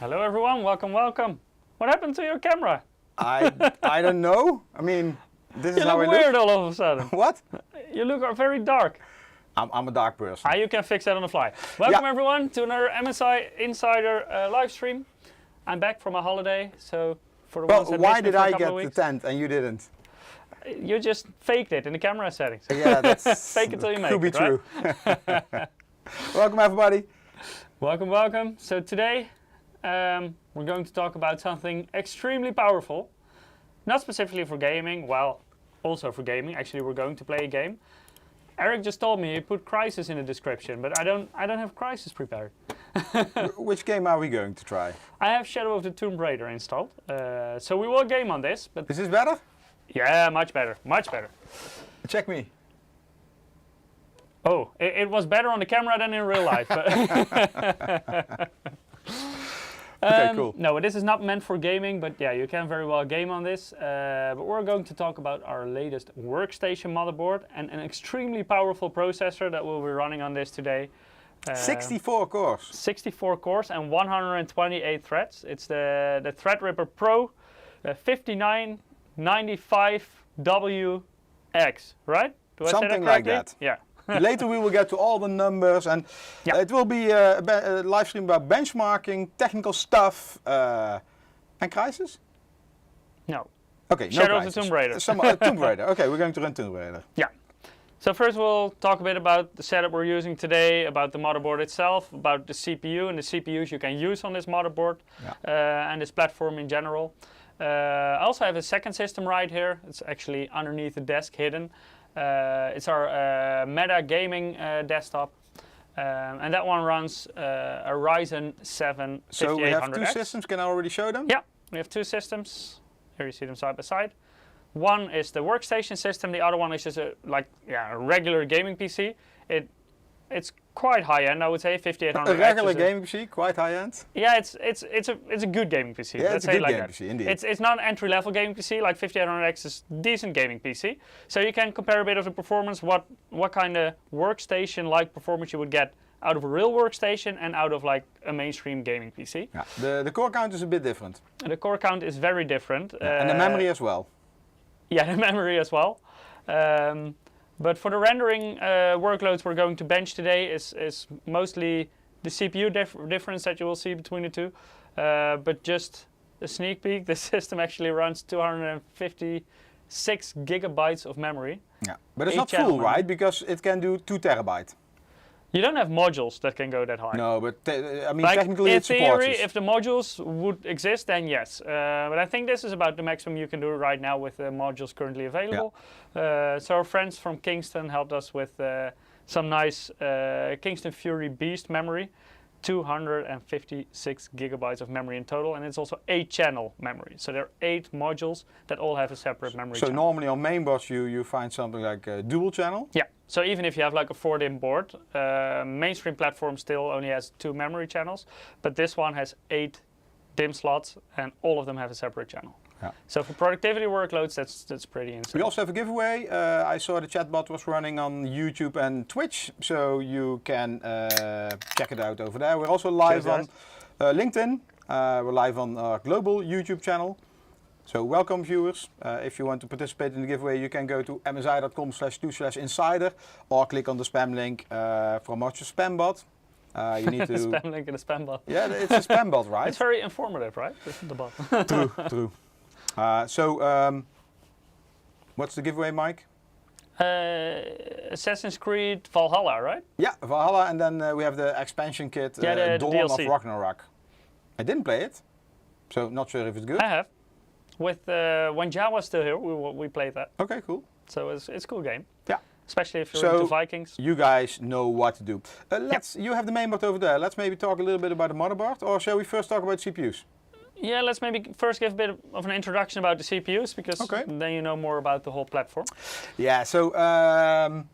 Hello everyone, welcome. What happened to your camera? I don't know. I mean, this is how I look. You look weird all of a sudden. What? You look very dark. I'm a dark person. You can fix that on the fly. Welcome everyone to another MSI Insider live stream. I'm back from a holiday, so for the ones that why missed me did for a I couple get of the weeks, tent and you didn't? You just faked it in the camera settings. Yeah, that's fake it till you make could be it, true. Right? Welcome everybody. Welcome. So today we're going to talk about something extremely powerful. Not specifically for gaming, well, also for gaming. Actually, we're going to play a game. Eric just told me he put Crysis in the description, but I don't have Crysis prepared. Which game are we going to try? I have Shadow of the Tomb Raider installed, so we will game on this. But is this better? Yeah, much better. Check me. Oh, it was better on the camera than in real life. Okay, cool. No, this is not meant for gaming, but yeah, you can very well game on this. But we're going to talk about our latest workstation motherboard and an extremely powerful processor that will be running on this today. 64 cores. 64 cores and 128 threads. It's the Threadripper Pro 5995WX, right? Do I say that Something like that. Yeah. Later we will get to all the numbers and it will be a live stream about benchmarking, technical stuff, and Crysis? No. Okay, Shadow no of the Tomb Raider. Tomb Raider. Okay, we're going to run Tomb Raider. Yeah. So first we'll talk a bit about the setup we're using today, about the motherboard itself, about the CPU and the CPUs you can use on this motherboard, and this platform in general. I also have a second system right here. It's actually underneath the desk, hidden. It's our Meta gaming desktop, and that one runs a Ryzen 7 5800X. So we have two systems, can I already show them? Yeah, we have two systems. Here you see them side by side. One is the workstation system, the other one is just a regular gaming PC. It's quite high end, I would say, 5800X. A regular gaming PC, quite high end? Yeah, it's a good gaming PC. Yeah, Let's it's a say good like gaming that. PC, indeed. It's not an entry level gaming PC, like 5800X is decent gaming PC. So you can compare a bit of the performance, what kind of workstation like performance you would get out of a real workstation and out of like a mainstream gaming PC. Yeah. The core count is a bit different. The core count is very different. And the memory as well. Yeah, the memory as well. But for the rendering workloads we're going to bench today is mostly the CPU difference that you will see between the two. But just a sneak peek, the system actually runs 256 gigabytes of memory. Yeah, but it's not full, right? Because it can do 2 terabytes. You don't have modules that can go that high. No, but I mean, like technically it supports. In theory, if the modules would exist, then yes. But I think this is about the maximum you can do right now with the modules currently available. Yeah. So our friends from Kingston helped us with some nice Kingston Fury Beast memory. 256 gigabytes of memory in total, and it's also 8-channel memory. So there are 8 modules that all have a separate memory channel. So normally on mainboards you find something like a dual channel? Yeah. So even if you have like a 4-DIMM board, mainstream platform still only has 2 memory channels, but this one has 8 DIMM slots, and all of them have a separate channel. Yeah. So for productivity workloads, that's pretty insane. We also have a giveaway. I saw the chatbot was running on YouTube and Twitch, so you can check it out over there. We're also live on LinkedIn. We're live on our global YouTube channel. So welcome viewers. If you want to participate in the giveaway, you can go to msi.com/2/insider or click on the spam link from our spam bot. You need to spam link in a spam bot. Yeah, it's a spam bot, right? It's very informative, right? The bot. True. What's the giveaway, Mike? Assassin's Creed Valhalla, right? Yeah, Valhalla, and then we have the expansion kit, the Dawn DLC. of Ragnarok. I didn't play it, so not sure if it's good. I have. With when Java was still here, we played that. Okay, cool. So it's a cool game. Yeah. Especially if you're into Vikings. You guys know what to do. You have the mainboard over there. Let's maybe talk a little bit about the motherboard, or shall we first talk about CPUs? Yeah, let's maybe first give a bit of an introduction about the CPUs, because then you know more about the whole platform. Yeah, so a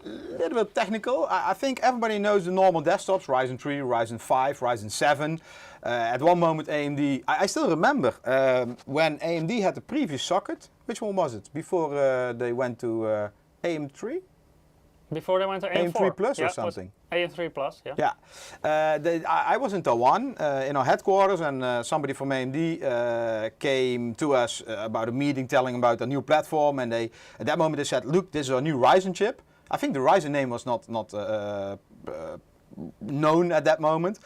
little bit technical. I think everybody knows the normal desktops, Ryzen 3, Ryzen 5, Ryzen 7. At one moment AMD, I still remember when AMD had the previous socket. Which one was it? Before they went to AM3? Before they went to AM4. AM3 Plus or something. AM3 Plus, yeah. Yeah, I was in Taiwan in our headquarters, and somebody from AMD came to us about a meeting telling about a new platform, and at that moment they said, look, this is our new Ryzen chip. I think the Ryzen name was not known at that moment.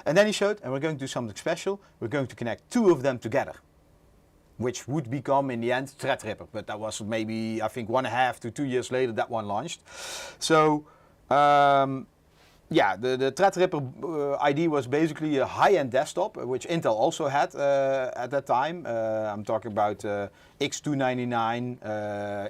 And then he showed, and we're going to do something special. We're going to connect two of them together, which would become in the end Threadripper. But that was maybe, I think, 1.5 to 2 years later that one launched. So yeah, the Threadripper ID was basically a high-end desktop, which Intel also had at that time. I'm talking about X299,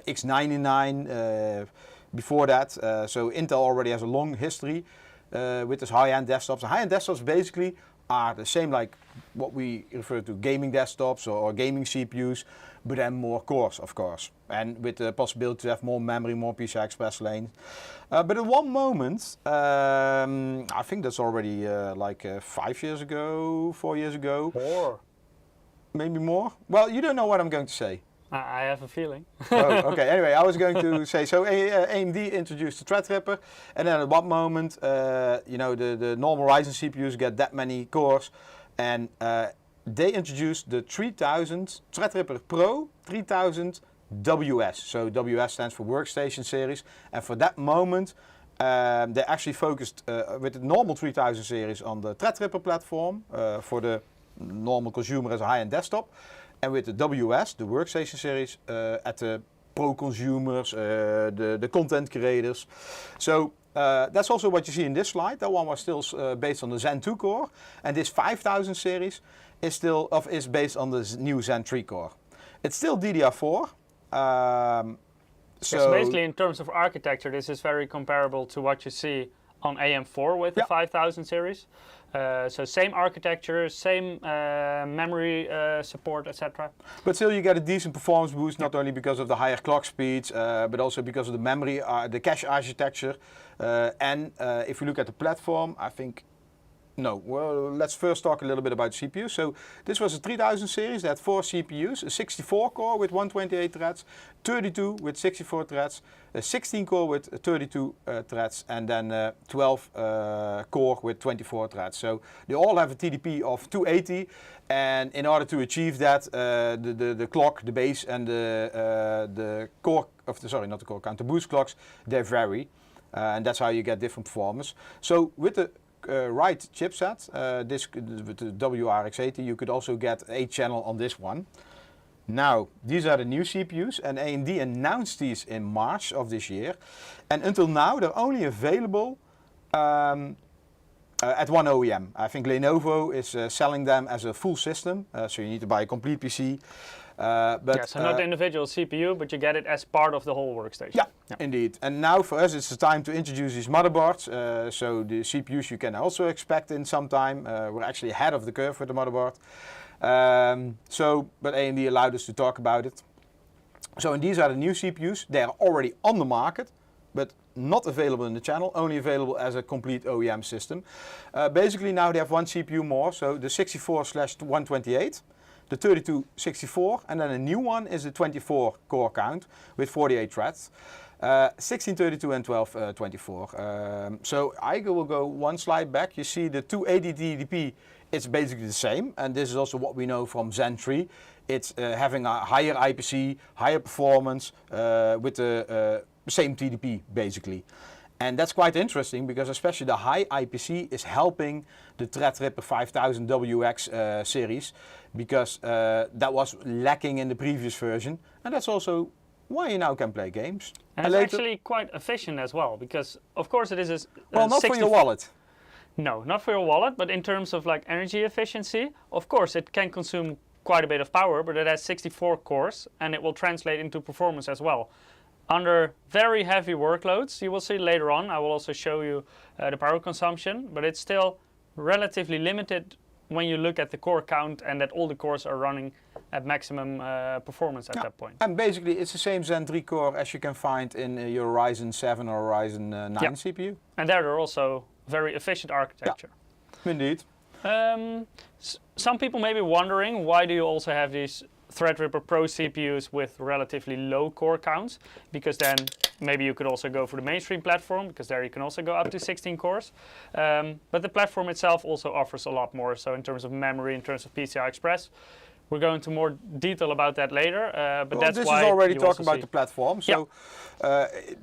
X99 before that. So Intel already has a long history with these high-end desktops. The high-end desktops basically are the same like what we refer to gaming desktops or gaming CPUs, but then more cores, of course, and with the possibility to have more memory, more PCI Express lanes. But at one moment, I think that's already like 5 years ago, 4 years ago. More. Maybe more? Well, you don't know what I'm going to say. I have a feeling. Oh, okay. Anyway, I was going to say, so AMD introduced the Threadripper, and then at one moment, you know, the normal Ryzen CPUs get that many cores, and they introduced the 3000 Threadripper Pro 3000 WS. So WS stands for Workstation series, and for that moment, they actually focused with the normal 3000 series on the Threadripper platform for the normal consumer as a high-end desktop. And with the WS, the Workstation series, at the pro consumers, the content creators. So that's also what you see in this slide. That one was still based on the Zen 2 core, and this 5000 series is based on the new Zen 3 core. It's still DDR4. So basically, in terms of architecture, this is very comparable to what you see on AM4 with the 5000 series. So same architecture, same memory support, etc. But still you get a decent performance boost, not only because of the higher clock speeds, but also because of the memory, the cache architecture. And if you look at the platform, I think, well, let's first talk a little bit about CPUs. So this was a 3000 series that had 4 CPUs, a 64 core with 128 threads, 32 with 64 threads, a 16 core with 32 threads, and then 12 core with 24 threads. So they all have a TDP of 280, and in order to achieve that, the clock, the base, and the core, sorry, not the core count, the boost clocks, they vary, and that's how you get different performance. So with the right chipset, with the WRX80, you could also get 8 channel on this one. Now, these are the new CPUs, and AMD announced these in March of this year. And until now, they're only available at one OEM. I think Lenovo is selling them as a full system, so you need to buy a complete PC. So not the individual CPU, but you get it as part of the whole workstation. Yeah, indeed. And now for us, it's the time to introduce these motherboards. So the CPUs you can also expect in some time. We're actually ahead of the curve with the motherboard. But AMD allowed us to talk about it. So and these are the new CPUs. They are already on the market, but not available in the channel, only available as a complete OEM system. Basically now they have one CPU more, so the 64/128. The 3264, and then a new one is the 24 core count with 48 threads, 1632 and 1224. So I will go one slide back. You see the 280 TDP, it's basically the same, and this is also what we know from Zen 3. It's having a higher IPC, higher performance with the same TDP basically. And that's quite interesting because especially the high IPC is helping the Threadripper 5000 WX series, because that was lacking in the previous version, and that's also why you now can play games. And it's actually quite efficient as well, because of course it is well, not for your wallet. No, not for your wallet, but in terms of like energy efficiency, of course it can consume quite a bit of power, but it has 64 cores and it will translate into performance as well. Under very heavy workloads, you will see later on, I will also show you the power consumption, but it's still relatively limited when you look at the core count and that all the cores are running at maximum performance at that point. And basically it's the same Zen 3 core as you can find in your Ryzen 7 or Ryzen 9 CPU. And they're also very efficient architecture. Indeed. Some people may be wondering, why do you also have these Threadripper Pro CPUs with relatively low core counts, because then maybe you could also go for the mainstream platform, because there you can also go up to 16 cores. But the platform itself also offers a lot more. So in terms of memory, in terms of PCI Express, we'll go into more detail about that later. But that's this why is already you talking also about the platform. So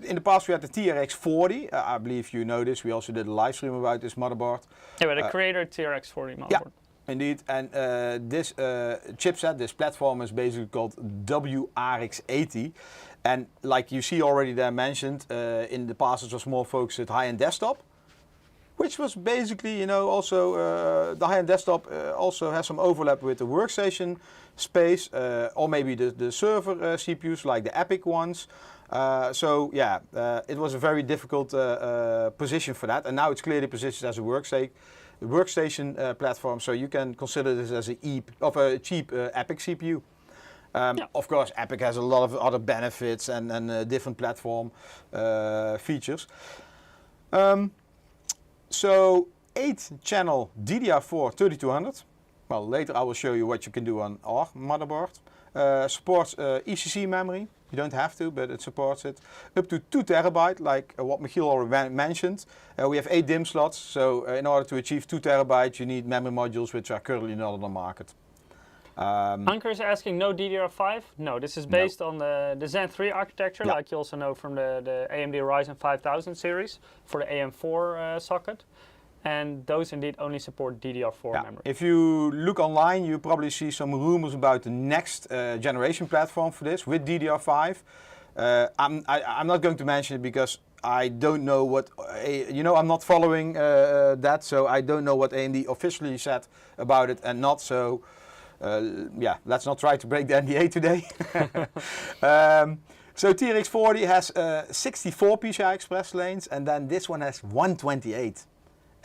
in the past we had the TRX40. I believe you know this. We also did a live stream about this motherboard. Yeah, but the Creator TRX40 motherboard. Yeah. Indeed, and this chipset, this platform is basically called WRX80, and like you see already there mentioned, in the past it was more focused at high-end desktop, which was basically, you know, also the high-end desktop also has some overlap with the workstation space, or maybe the server CPUs like the Epic ones. So yeah, it was a very difficult position for that, and now it's clearly positioned as a workstation platform, so you can consider this as a cheap Epic CPU. Of course, Epic has a lot of other benefits and different platform features. So 8-channel DDR4 3200. Well, later I will show you what you can do on our motherboard. Supports ECC memory. You don't have to, but it supports it. Up to 2 TB, like what Michiel already mentioned. We have 8 DIMM slots, so in order to achieve 2 TB, you need memory modules which are currently not on the market. Anker is asking, no DDR5? No, this is based on the Zen 3 architecture, like you also know from the AMD Ryzen 5000 series for the AM4 socket. And those indeed only support DDR4 memory. If you look online, you probably see some rumors about the next generation platform for this with DDR5. I'm not going to mention it because I don't know what, I'm not following that, so I don't know what AMD officially said about it and not. So let's not try to break the NDA today. So TRX40 has 64 PCI Express lanes, and then this one has 128.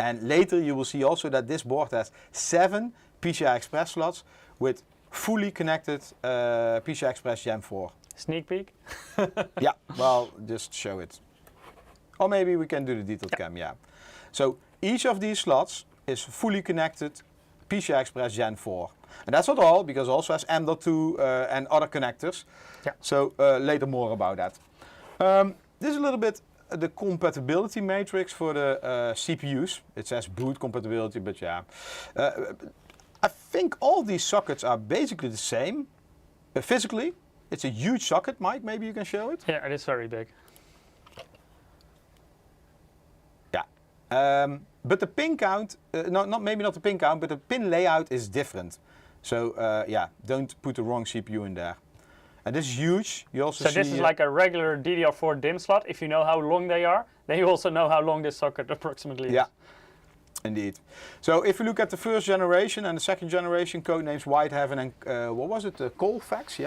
And later you will see also that this board has 7 PCI Express slots with fully connected PCI Express Gen 4. Sneak peek? Yeah, well, just show it. Or maybe we can do the detailed cam, So each of these slots is fully connected PCI Express Gen 4. And that's not all, because it also has M.2 and other connectors. So later more about that. This is a little bit the compatibility matrix for the CPUs. It says boot compatibility, but I think all these sockets are basically the same. Physically, it's a huge socket. Mike, maybe you can show it? Yeah, it is very big. Yeah. But the pin count, maybe not the pin count, but the pin layout is different. So don't put the wrong CPU in there. And this is huge. You also see this is like a regular DDR4 DIMM slot. If you know how long they are, then you also know how long this socket approximately is. Yeah, indeed. So if you look at the first generation and the second generation, codenames Whitehaven and what was it? Colfax,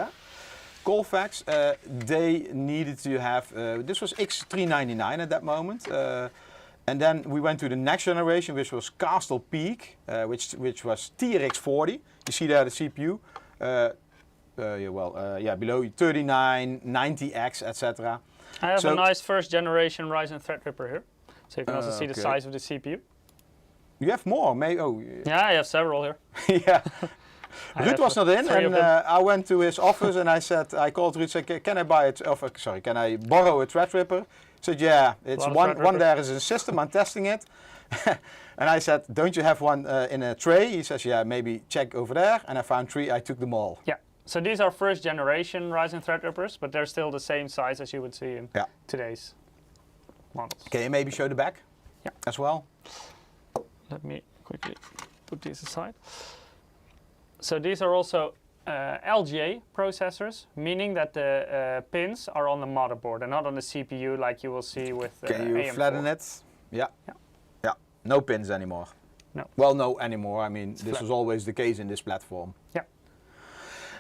Colfax. They needed to have. This was X399 at that moment. And then we went to the next generation, which was Castle Peak, which was TRX40. You see there the CPU. Below 39, 90X, etc. I have a nice first generation Ryzen Threadripper here. So you can also see the size of the CPU. You have more? Yeah, I have several here. Yeah. Ruud was not in, and I went to his office and I called Ruud, said, can I borrow a Threadripper? He said, yeah, it's one there is in the system, I'm testing it. And I said, don't you have one in a tray? He says, yeah, maybe check over there. And I found 3, I took them all. Yeah. So these are first generation Ryzen Threadrippers, but they're still the same size as you would see in today's models. Can you maybe show the back as well? Let me quickly put these aside. So these are also LGA processors, meaning that the pins are on the motherboard and not on the CPU like you will see with Can you AM4. flatten it? Yeah. No pins anymore. No. Well, no anymore. I mean, this was always the case in this platform. Yeah.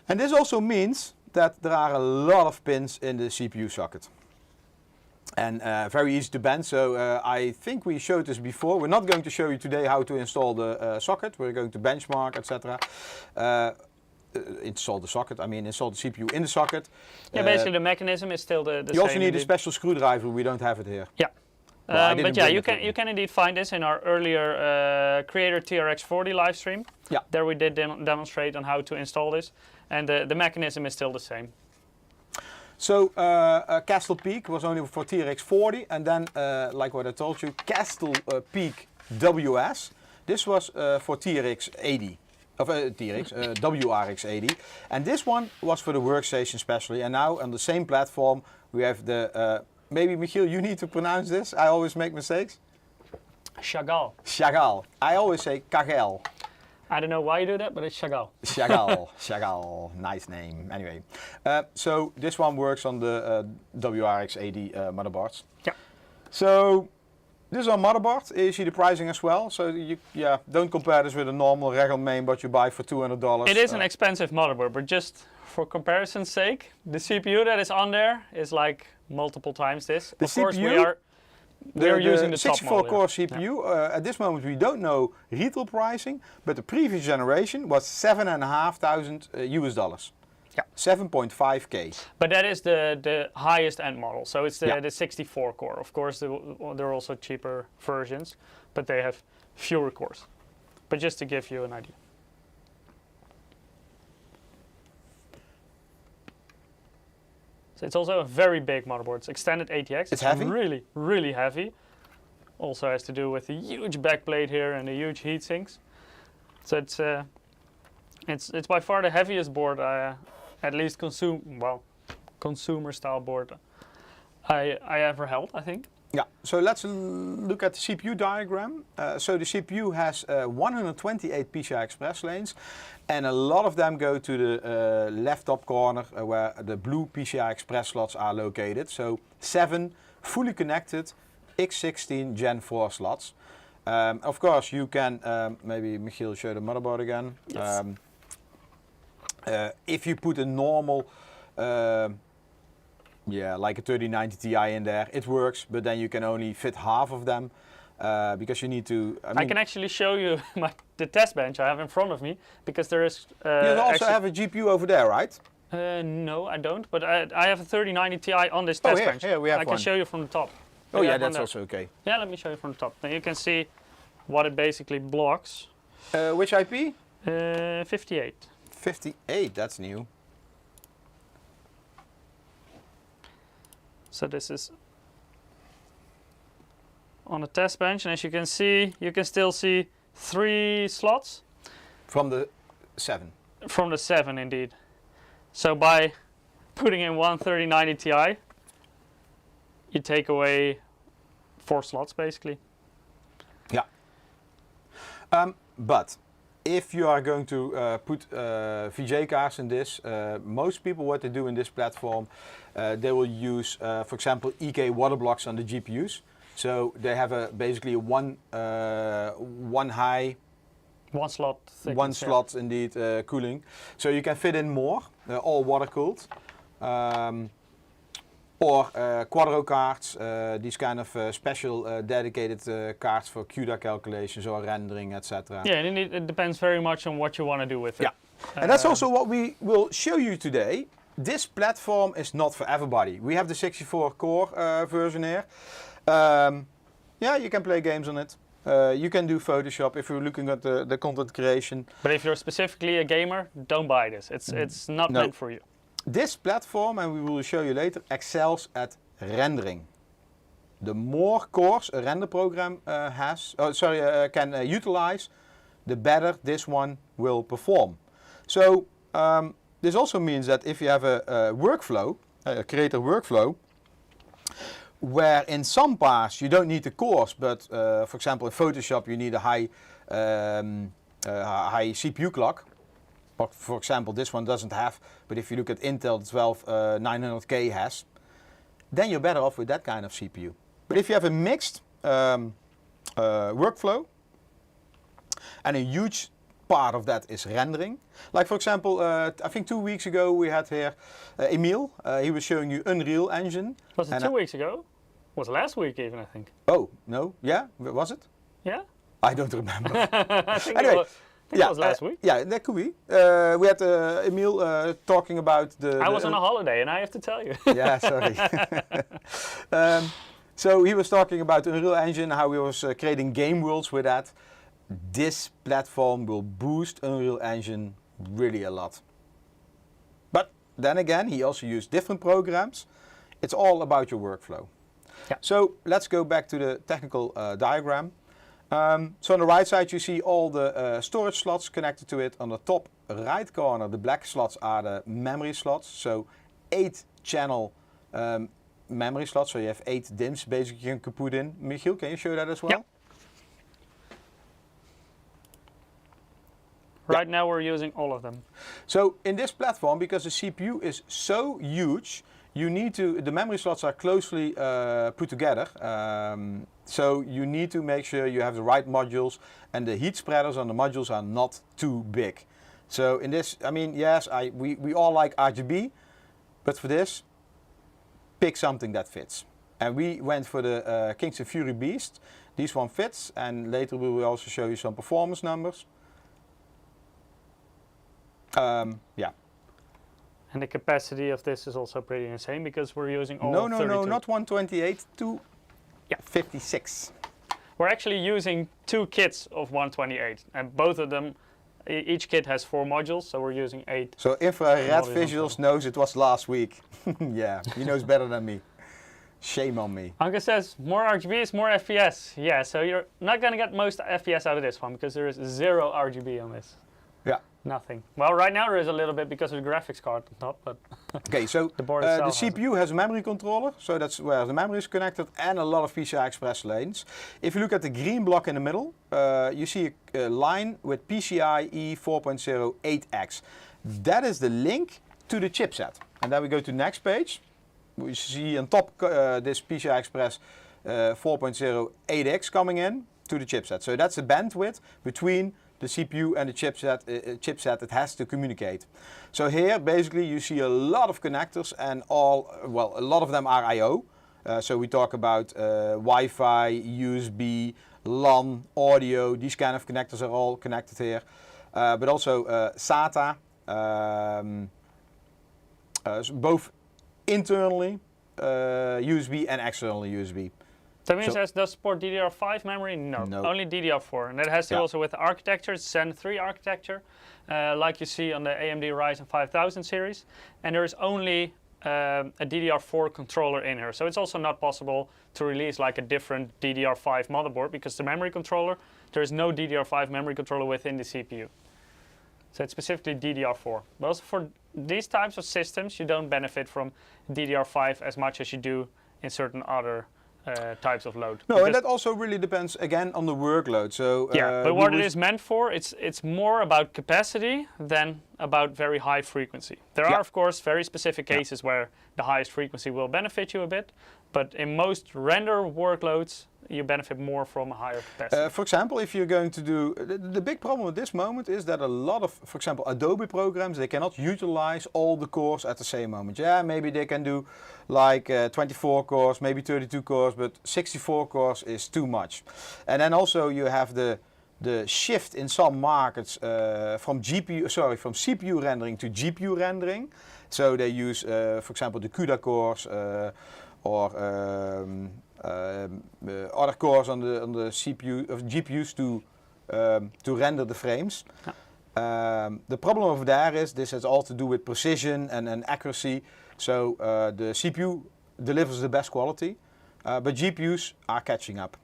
And this also means that there are a lot of pins in the CPU socket. And very easy to bend, so I think we showed this before. We're not going to show you today how to install the socket. We're going to benchmark, etc. Install the socket, install the CPU in the socket. Yeah, basically the mechanism is still the same. You also need a special screwdriver, we don't have it here. Yeah. But yeah, you can indeed find this in our earlier Creator TRX40 live stream. Yeah. There we did demonstrate on how to install this, and the mechanism is still the same. So Castle Peak was only for TRX40, and then like what I told you, Castle Peak WS. This was for TRX80. Of WRX80, and this one was for the workstation especially. And now on the same platform we have the maybe Michiel, you need to pronounce this. I always make mistakes. Chagall. Chagall. I always say Kagel. I don't know why you do that, but it's Chagall. Chagall. Chagall. Nice name. Anyway, so this one works on the WRX80 motherboards. Yeah. So. This is our motherboard. You see the pricing as well. So you don't compare this with a normal regular mainboard you buy for $200. It is an expensive motherboard, but just for comparison's sake, the CPU that is on there is like multiple times this. The of course, CPU, we are using the top 64-core CPU. Yeah. At this moment, we don't know retail pricing, but the previous generation was $7,500 US. Yeah. 7.5K. But that is the highest end model, so it's the 64 core. Of course, there are also cheaper versions, but they have fewer cores. But just to give you an idea. So it's also a very big motherboard. It's extended ATX. It's heavy? Really, really heavy. Also has to do with the huge backplate here and the huge heat sinks. So it's by far the heaviest board at least consumer style board I ever held, I think. Yeah, so let's look at the CPU diagram. So the CPU has 128 PCI Express lanes, and a lot of them go to the left top corner where the blue PCI Express slots are located. So 7 fully connected X16 Gen 4 slots. Of course, you can, maybe Michiel show the motherboard again. Yes. If you put a normal, like a 3090 Ti in there, it works, but then you can only fit half of them because you need to. I can actually show you the test bench I have in front of me because there is. You also have a GPU over there, right? No, I don't, but I have a 3090 Ti on this test bench. Here we have I can show you from the top. Oh yeah, that's also okay. Yeah, let me show you from the top. Then you can see what it basically blocks. Which IP? 58. 58, that's new. So this is on the test bench, and as you can see, you can still see 3 slots. From the 7. From the 7, indeed. So by putting in one 3090 Ti, you take away 4 slots, basically. Yeah. But if you are going to put VJ cards in this, most people what they do in this platform, they will use, for example, EK water blocks on the GPUs. So they have basically one high, one slot thickness, one slot indeed cooling. So you can fit in more, all water cooled. Or Quadro cards, these kind of special dedicated cards for CUDA calculations or rendering, etc. Yeah, and it depends very much on what you want to do with it. Yeah, and that's also what we will show you today. This platform is not for everybody. We have the 64-core version here. Yeah, you can play games on it. You can do Photoshop if you're looking at the content creation. But if you're specifically a gamer, don't buy this. It's not meant for you. This platform, and we will show you later, excels at rendering. The more cores a render program can utilize, the better this one will perform. So this also means that if you have a workflow, a creator workflow, where in some parts you don't need the cores, but for example in Photoshop you need a high CPU clock. For example, this one doesn't have, but if you look at Intel, the 12900K has, then you're better off with that kind of CPU. But if you have a mixed workflow, and a huge part of that is rendering, like for example, I think 2 weeks ago we had here Emil, he was showing you Unreal Engine. Was it 2 weeks ago? Was last week even, I think. Oh, no, yeah, was it? Yeah? I don't remember. I think anyway. It was last week. Yeah, that could be. We had Emil talking about I was on a holiday, and I have to tell you. Yeah, sorry. So he was talking about Unreal Engine, how he was creating game worlds with that. This platform will boost Unreal Engine really a lot. But then again, he also used different programs. It's all about your workflow. Yeah. So let's go back to the technical diagram. So on the right side you see all the storage slots connected to it. On the top right corner, the black slots are the memory slots. So 8 channel memory slots. So you have 8 DIMMs basically you can put in. Michiel, can you show that as well? Yeah. Right now we're using all of them. So in this platform, because the CPU is so huge, you need to, the memory slots are closely put together. So you need to make sure you have the right modules and the heat spreaders on the modules are not too big. So in this, I mean, yes, we all like RGB, but for this, pick something that fits. And we went for the Kingston Fury Beast. This one fits, and later we will also show you some performance numbers. Yeah. And the capacity of this is also pretty insane because we're using all No, 32. not 128, 256. We're actually using 2 kits of 128, and both of them, each kit has 4 modules, so we're using 8. So Infrared Visuals knows it was last week. Yeah, he knows better than me. Shame on me. Anke says, more RGB is more FPS. Yeah, so you're not going to get most FPS out of this one because there is 0 RGB on this. Yeah. Nothing. Well, right now there is a little bit because of the graphics card on top, but okay, so the board the itself CPU has a memory controller, so that's where the memory is connected, and a lot of PCI Express lanes. If you look at the green block in the middle, you see a line with PCIe 4.0 8X. That is the link to the chipset. And then we go to the next page. We see on top this PCI Express 4.0 8X coming in to the chipset. So that's the bandwidth between the CPU and the chipset it has to communicate. So here basically you see a lot of connectors and a lot of them are I/O. So we talk about Wi-Fi, USB, LAN, audio, these kind of connectors are all connected here. But also SATA, both internally USB and externally USB. Tamir says, does support DDR5 memory? No, only DDR4. And that has to also with the architecture, it's Zen 3 architecture, like you see on the AMD Ryzen 5000 series. And there is only a DDR4 controller in here. So it's also not possible to release like a different DDR5 motherboard because the memory controller, there is no DDR5 memory controller within the CPU. So it's specifically DDR4. But also for these types of systems, you don't benefit from DDR5 as much as you do in certain other types of load. No, and that also really depends again on the workload. So yeah, but what it is meant for, it's more about capacity than about very high frequency. There are of course very specific cases where the highest frequency will benefit you a bit, but in most render workloads you benefit more from a higher capacity. For example, if you're going to do, the big problem at this moment is that a lot of, for example, Adobe programs, they cannot utilize all the cores at the same moment. Yeah, maybe they can do like 24 cores, maybe 32 cores, but 64 cores is too much. And then also you have the shift in some markets from CPU rendering to GPU rendering. So they use, for example, the CUDA cores or other cores on the CPU of GPUs to render the frames. The problem over there is this has all to do with precision and accuracy. So the CPU delivers the best quality, but GPUs are catching up.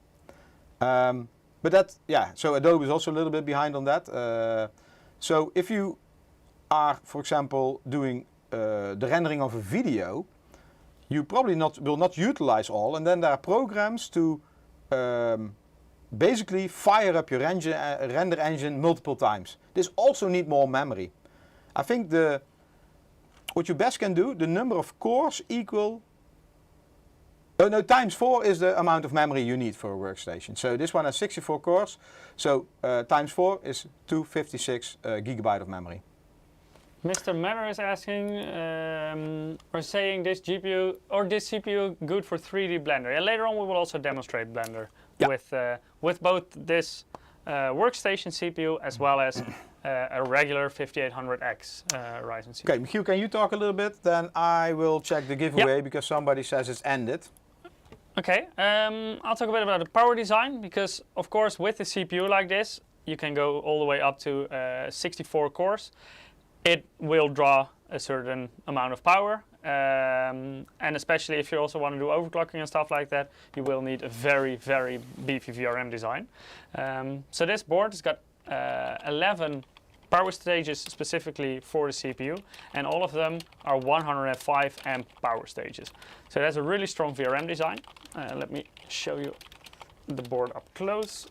But that, yeah, so Adobe is also a little bit behind on that. So if you are, for example, doing the rendering of a video, you probably will not utilize all, and then there are programs to basically fire up your render engine multiple times. This also needs more memory. I think what you best can do, the number of cores equal, times 4 is the amount of memory you need for a workstation. So this one has 64 cores, so times 4 is 256 gigabyte of memory. Mr. Manor is asking, or saying this GPU or this CPU good for 3D Blender. And later on we will also demonstrate Blender with both this workstation CPU as well as a regular 5800X Ryzen CPU. Okay, Michiel, can you talk a little bit? Then I will check the giveaway because somebody says it's ended. Okay, I'll talk a bit about the power design, because of course with the CPU like this, you can go all the way up to 64 cores. It will draw a certain amount of power, and especially if you also want to do overclocking and stuff like that, you will need a very, very beefy VRM design. So this board has got 11 power stages specifically for the CPU, and all of them are 105 amp power stages. So that's a really strong VRM design. Let me show you the board up close.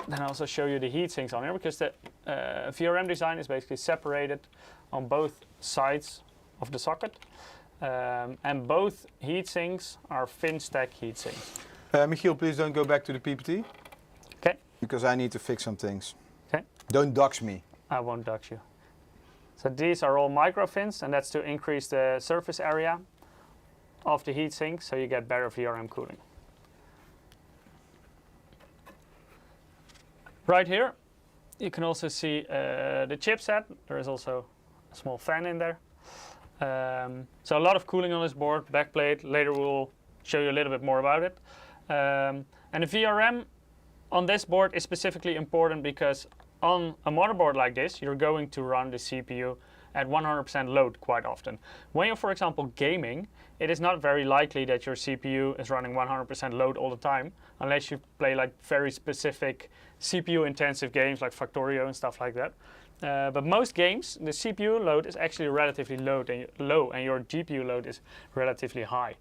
Then I'll also show you the heat sinks on here, because the VRM design is basically separated on both sides of the socket, and both heat sinks are fin stack heat sinks. Michiel, please don't go back to the PPT. Okay. Because I need to fix some things. Okay. Don't dox me. I won't dox you. So these are all micro fins, and that's to increase the surface area of the heat sink, so you get better VRM cooling. Right here, you can also see the chipset. There is also a small fan in there. So a lot of cooling on this board, backplate. Later we'll show you a little bit more about it. And the VRM on this board is specifically important because on a motherboard like this, you're going to run the CPU at 100% load quite often. When you're, for example, gaming, it is not very likely that your CPU is running 100% load all the time, unless you play like very specific CPU-intensive games like Factorio and stuff like that. But most games, the CPU load is actually relatively low, and your GPU load is relatively high.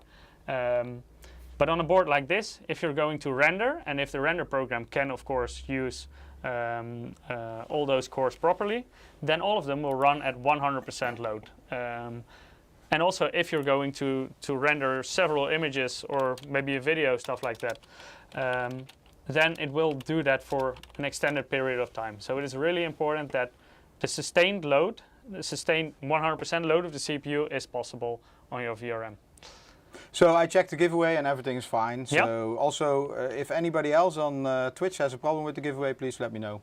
But on a board like this, if you're going to render, and if the render program can, of course, use all those cores properly, then all of them will run at 100% load. And also, if you're going to render several images or maybe a video, stuff like that, then it will do that for an extended period of time. So it is really important that the sustained load, the sustained 100% load of the CPU is possible on your VRM. So I checked the giveaway and everything is fine. So yep. Also, if anybody else on Twitch has a problem with the giveaway, please let me know.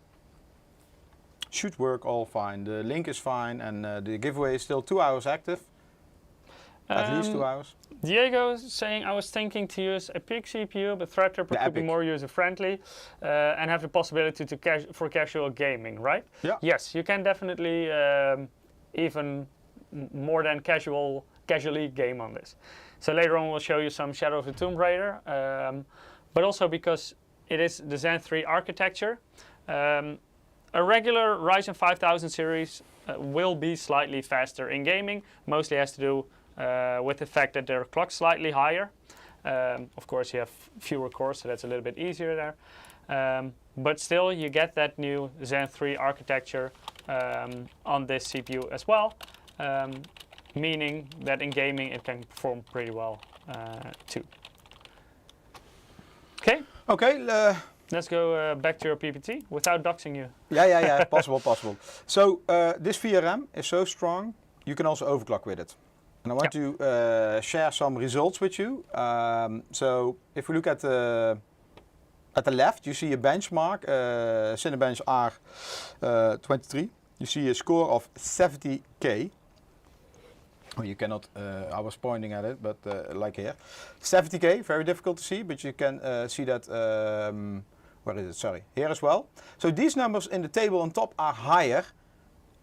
Should work all fine. The link is fine, and the giveaway is still 2 hours active. At least 2 hours. Diego is saying, I was thinking to use a peak CPU, but Threadripper could be more user-friendly and have the possibility to for casual gaming, right? Yeah. Yes, you can definitely even more than casually game on this. So later on we'll show you some Shadow of the Tomb Raider, but also because it is the Zen 3 architecture. A regular Ryzen 5000 series will be slightly faster in gaming. Mostly has to do with the fact that their clock's slightly higher. Of course you have fewer cores, so that's a little bit easier there. But still you get that new Zen 3 architecture on this CPU as well. Meaning that in gaming it can perform pretty well too. Okay? Okay. Let's go back to your PPT without doxing you. Yeah, possible. So this VRM is so strong, you can also overclock with it. And I want to share some results with you. So if we look at the left, you see a benchmark, Cinebench R23. You see a score of 70K. Oh, you cannot, I was pointing at it, but like here. 70K, very difficult to see, but you can see that, where is it, sorry, here as well. So these numbers in the table on top are higher.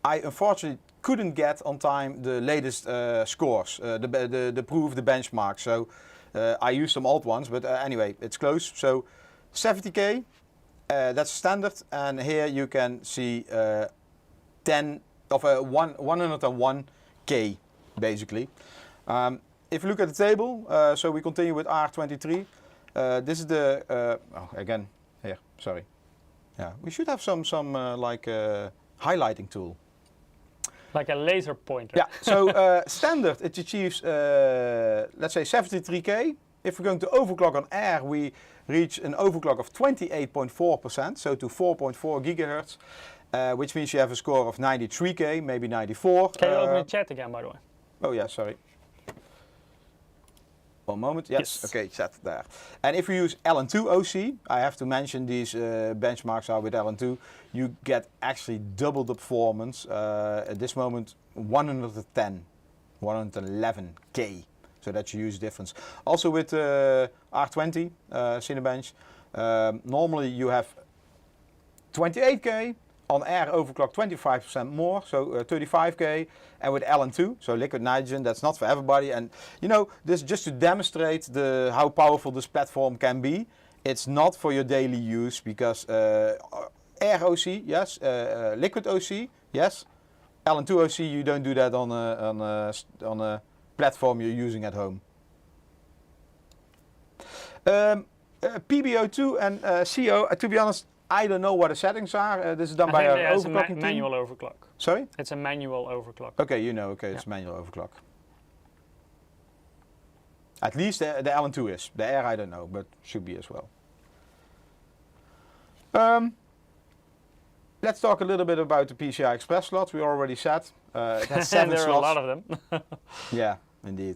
I unfortunately couldn't get on time the latest scores, the proof, the benchmark. So I used some old ones, but anyway, it's close. So 70K, that's standard, and here you can see 101K. Basically. If you look at the table, so we continue with R23. This is the, again, here, sorry. Yeah, we should have some like highlighting tool. Like a laser pointer. Yeah, so standard, it achieves, let's say 73K. If we're going to overclock on air, we reach an overclock of 28.4%, so to 4.4 gigahertz, which means you have a score of 93K, maybe 94. Can you open the chat again, by the way? Oh yeah, sorry. 1 moment, yes. Okay, set there. And if you use LN2 OC, I have to mention these benchmarks are with LN2, you get actually double the performance. At this moment, 111K. So that's a huge difference. Also with R20 Cinebench, normally you have 28K, on air overclock 25% more, so 35K, and with LN2, so liquid nitrogen, that's not for everybody. And you know, this just to demonstrate how powerful this platform can be. It's not for your daily use because air OC, yes, liquid OC, yes. LN2 OC, you don't do that on a platform you're using at home. PBO2 and CO, to be honest, I don't know what the settings are. This is done by our overclocking team. Manual overclock. Sorry? It's a manual overclock. Okay, you know, it's manual overclock. At least the LN2 is. The air I don't know, but should be as well. Let's talk a little bit about the PCI Express slots. We already said it has 7 there slots. There are a lot of them. Yeah, indeed.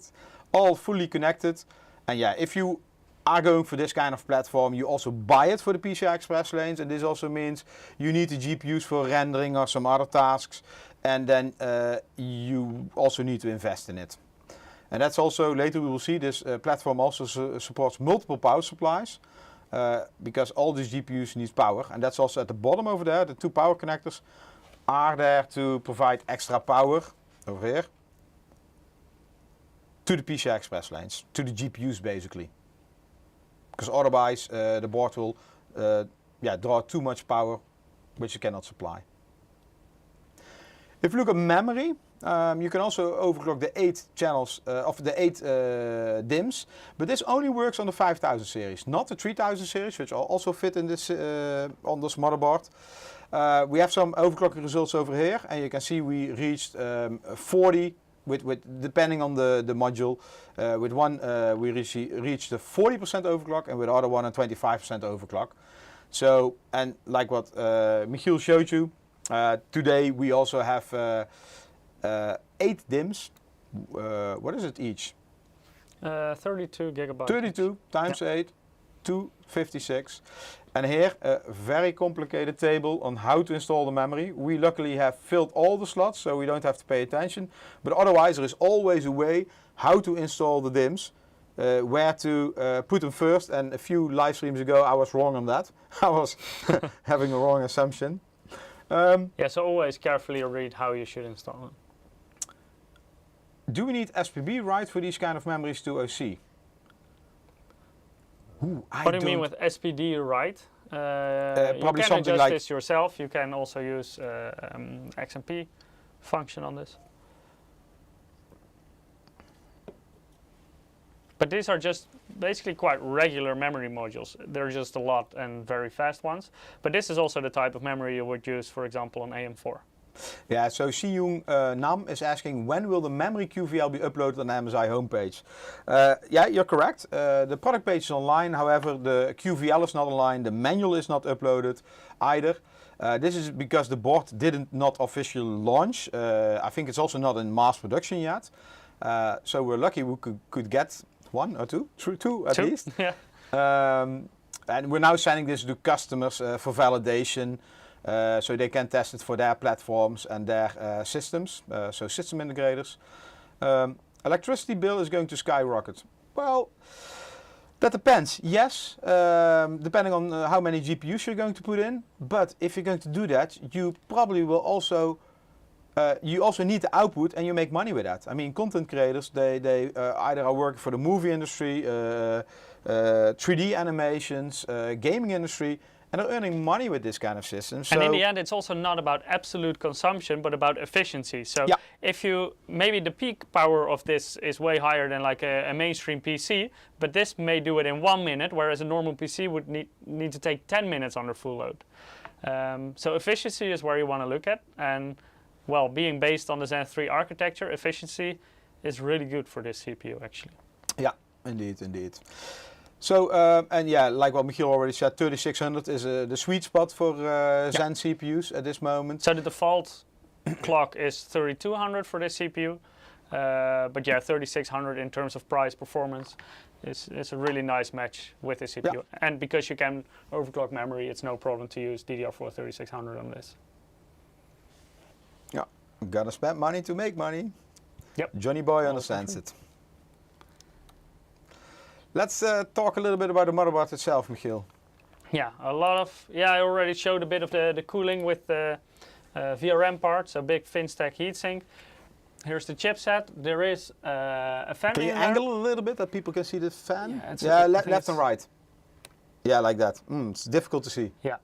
All fully connected. And yeah, if you are going for this kind of platform, you also buy it for the PCI Express lanes, and this also means you need the GPUs for rendering or some other tasks, and then you also need to invest in it. And that's also, later we will see, this platform also supports multiple power supplies, because all these GPUs need power, and that's also at the bottom over there. The 2 power connectors are there to provide extra power, over here, to the PCI Express lanes, to the GPUs basically. Because otherwise the board will draw too much power, which you cannot supply. If you look at memory, you can also overclock the 8 channels of the 8 DIMMs, but this only works on the 5000 series, not the 3000 series, which also fit in this on this motherboard. We have some overclocking results over here, and you can see we reached 40. With depending on the module, with one we reached the 40% overclock, and with the other one a 25% overclock. So, and like what Michiel showed you, today we also have 8 DIMMs. What is it each? 32 gigabytes. 32 times 8, 256. And here a very complicated table on how to install the memory. We luckily have filled all the slots, so we don't have to pay attention. But otherwise there is always a way how to install the DIMMs, where to put them first. And a few live streams ago I was wrong on that. I was having a wrong assumption. Yeah, so always carefully read how you should install them. Do we need SPB write for these kind of memories to OC? What do you mean with SPD write? Probably you can something adjust like this yourself. You can also use XMP function on this. But these are just basically quite regular memory modules. They're just a lot and very fast ones. But this is also the type of memory you would use, for example, on AM4. Yeah, so Siyung Nam is asking, when will the memory QVL be uploaded on the MSI homepage? Yeah, you're correct. The product page is online, however the QVL is not online, the manual is not uploaded either. This is because the board didn't not officially launch. I think it's also not in mass production yet. So we're lucky we could get 1 or 2, two at least. Yeah. And we're now sending this to customers for validation. So they can test it for their platforms and their systems, so system integrators. Electricity bill is going to skyrocket. Well, that depends. Yes, depending on how many GPUs you're going to put in. But if you're going to do that, you probably will also you also need the output, and you make money with that. I mean, content creators, they either are working for the movie industry, 3D animations, gaming industry, and they're earning money with this kind of system. And in the end, it's also not about absolute consumption, but about efficiency. So yeah, if you, maybe the peak power of this is way higher than like a mainstream PC, but this may do it in 1 minute, whereas a normal PC would need to take 10 minutes under full load. So efficiency is where you want to look at. And well, being based on the Zen 3 architecture, efficiency is really good for this CPU actually. Yeah, indeed, indeed. So, and yeah, like what Michiel already said, 3600 is the sweet spot for Zen CPUs at this moment. So the default clock is 3200 for this CPU. But yeah, 3600 in terms of price performance is a really nice match with the CPU. Yeah. And because you can overclock memory, it's no problem to use DDR4 3600 on this. Yeah, gotta spend money to make money. Yep. Johnny Boy understands it. Let's talk a little bit about the motherboard itself, Michiel. Yeah, a lot of, I already showed a bit of the cooling with the VRM part, so big FinStack heatsink. Here's the chipset. There is a fan in there. Can you angle it a little bit that people can see the fan? Yeah, left and right. Yeah, like that. It's difficult to see. Yeah.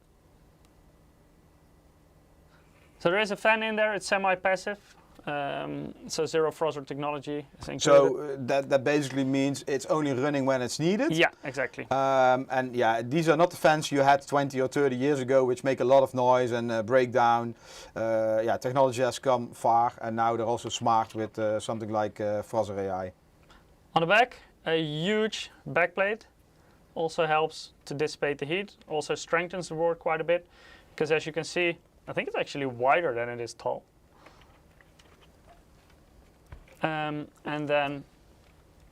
So there is a fan in there. It's semi-passive. So zero frozer technology is included. So that basically means it's only running when it's needed. Yeah, exactly. And yeah, these are not the fans you had 20 or 30 years ago, which make a lot of noise and break down. Yeah, technology has come far, and now they're also smart with something like Frozer AI. On the back, a huge backplate. Also helps to dissipate the heat. Also strengthens the board quite a bit, because as you can see, I think it's actually wider than it is tall. And then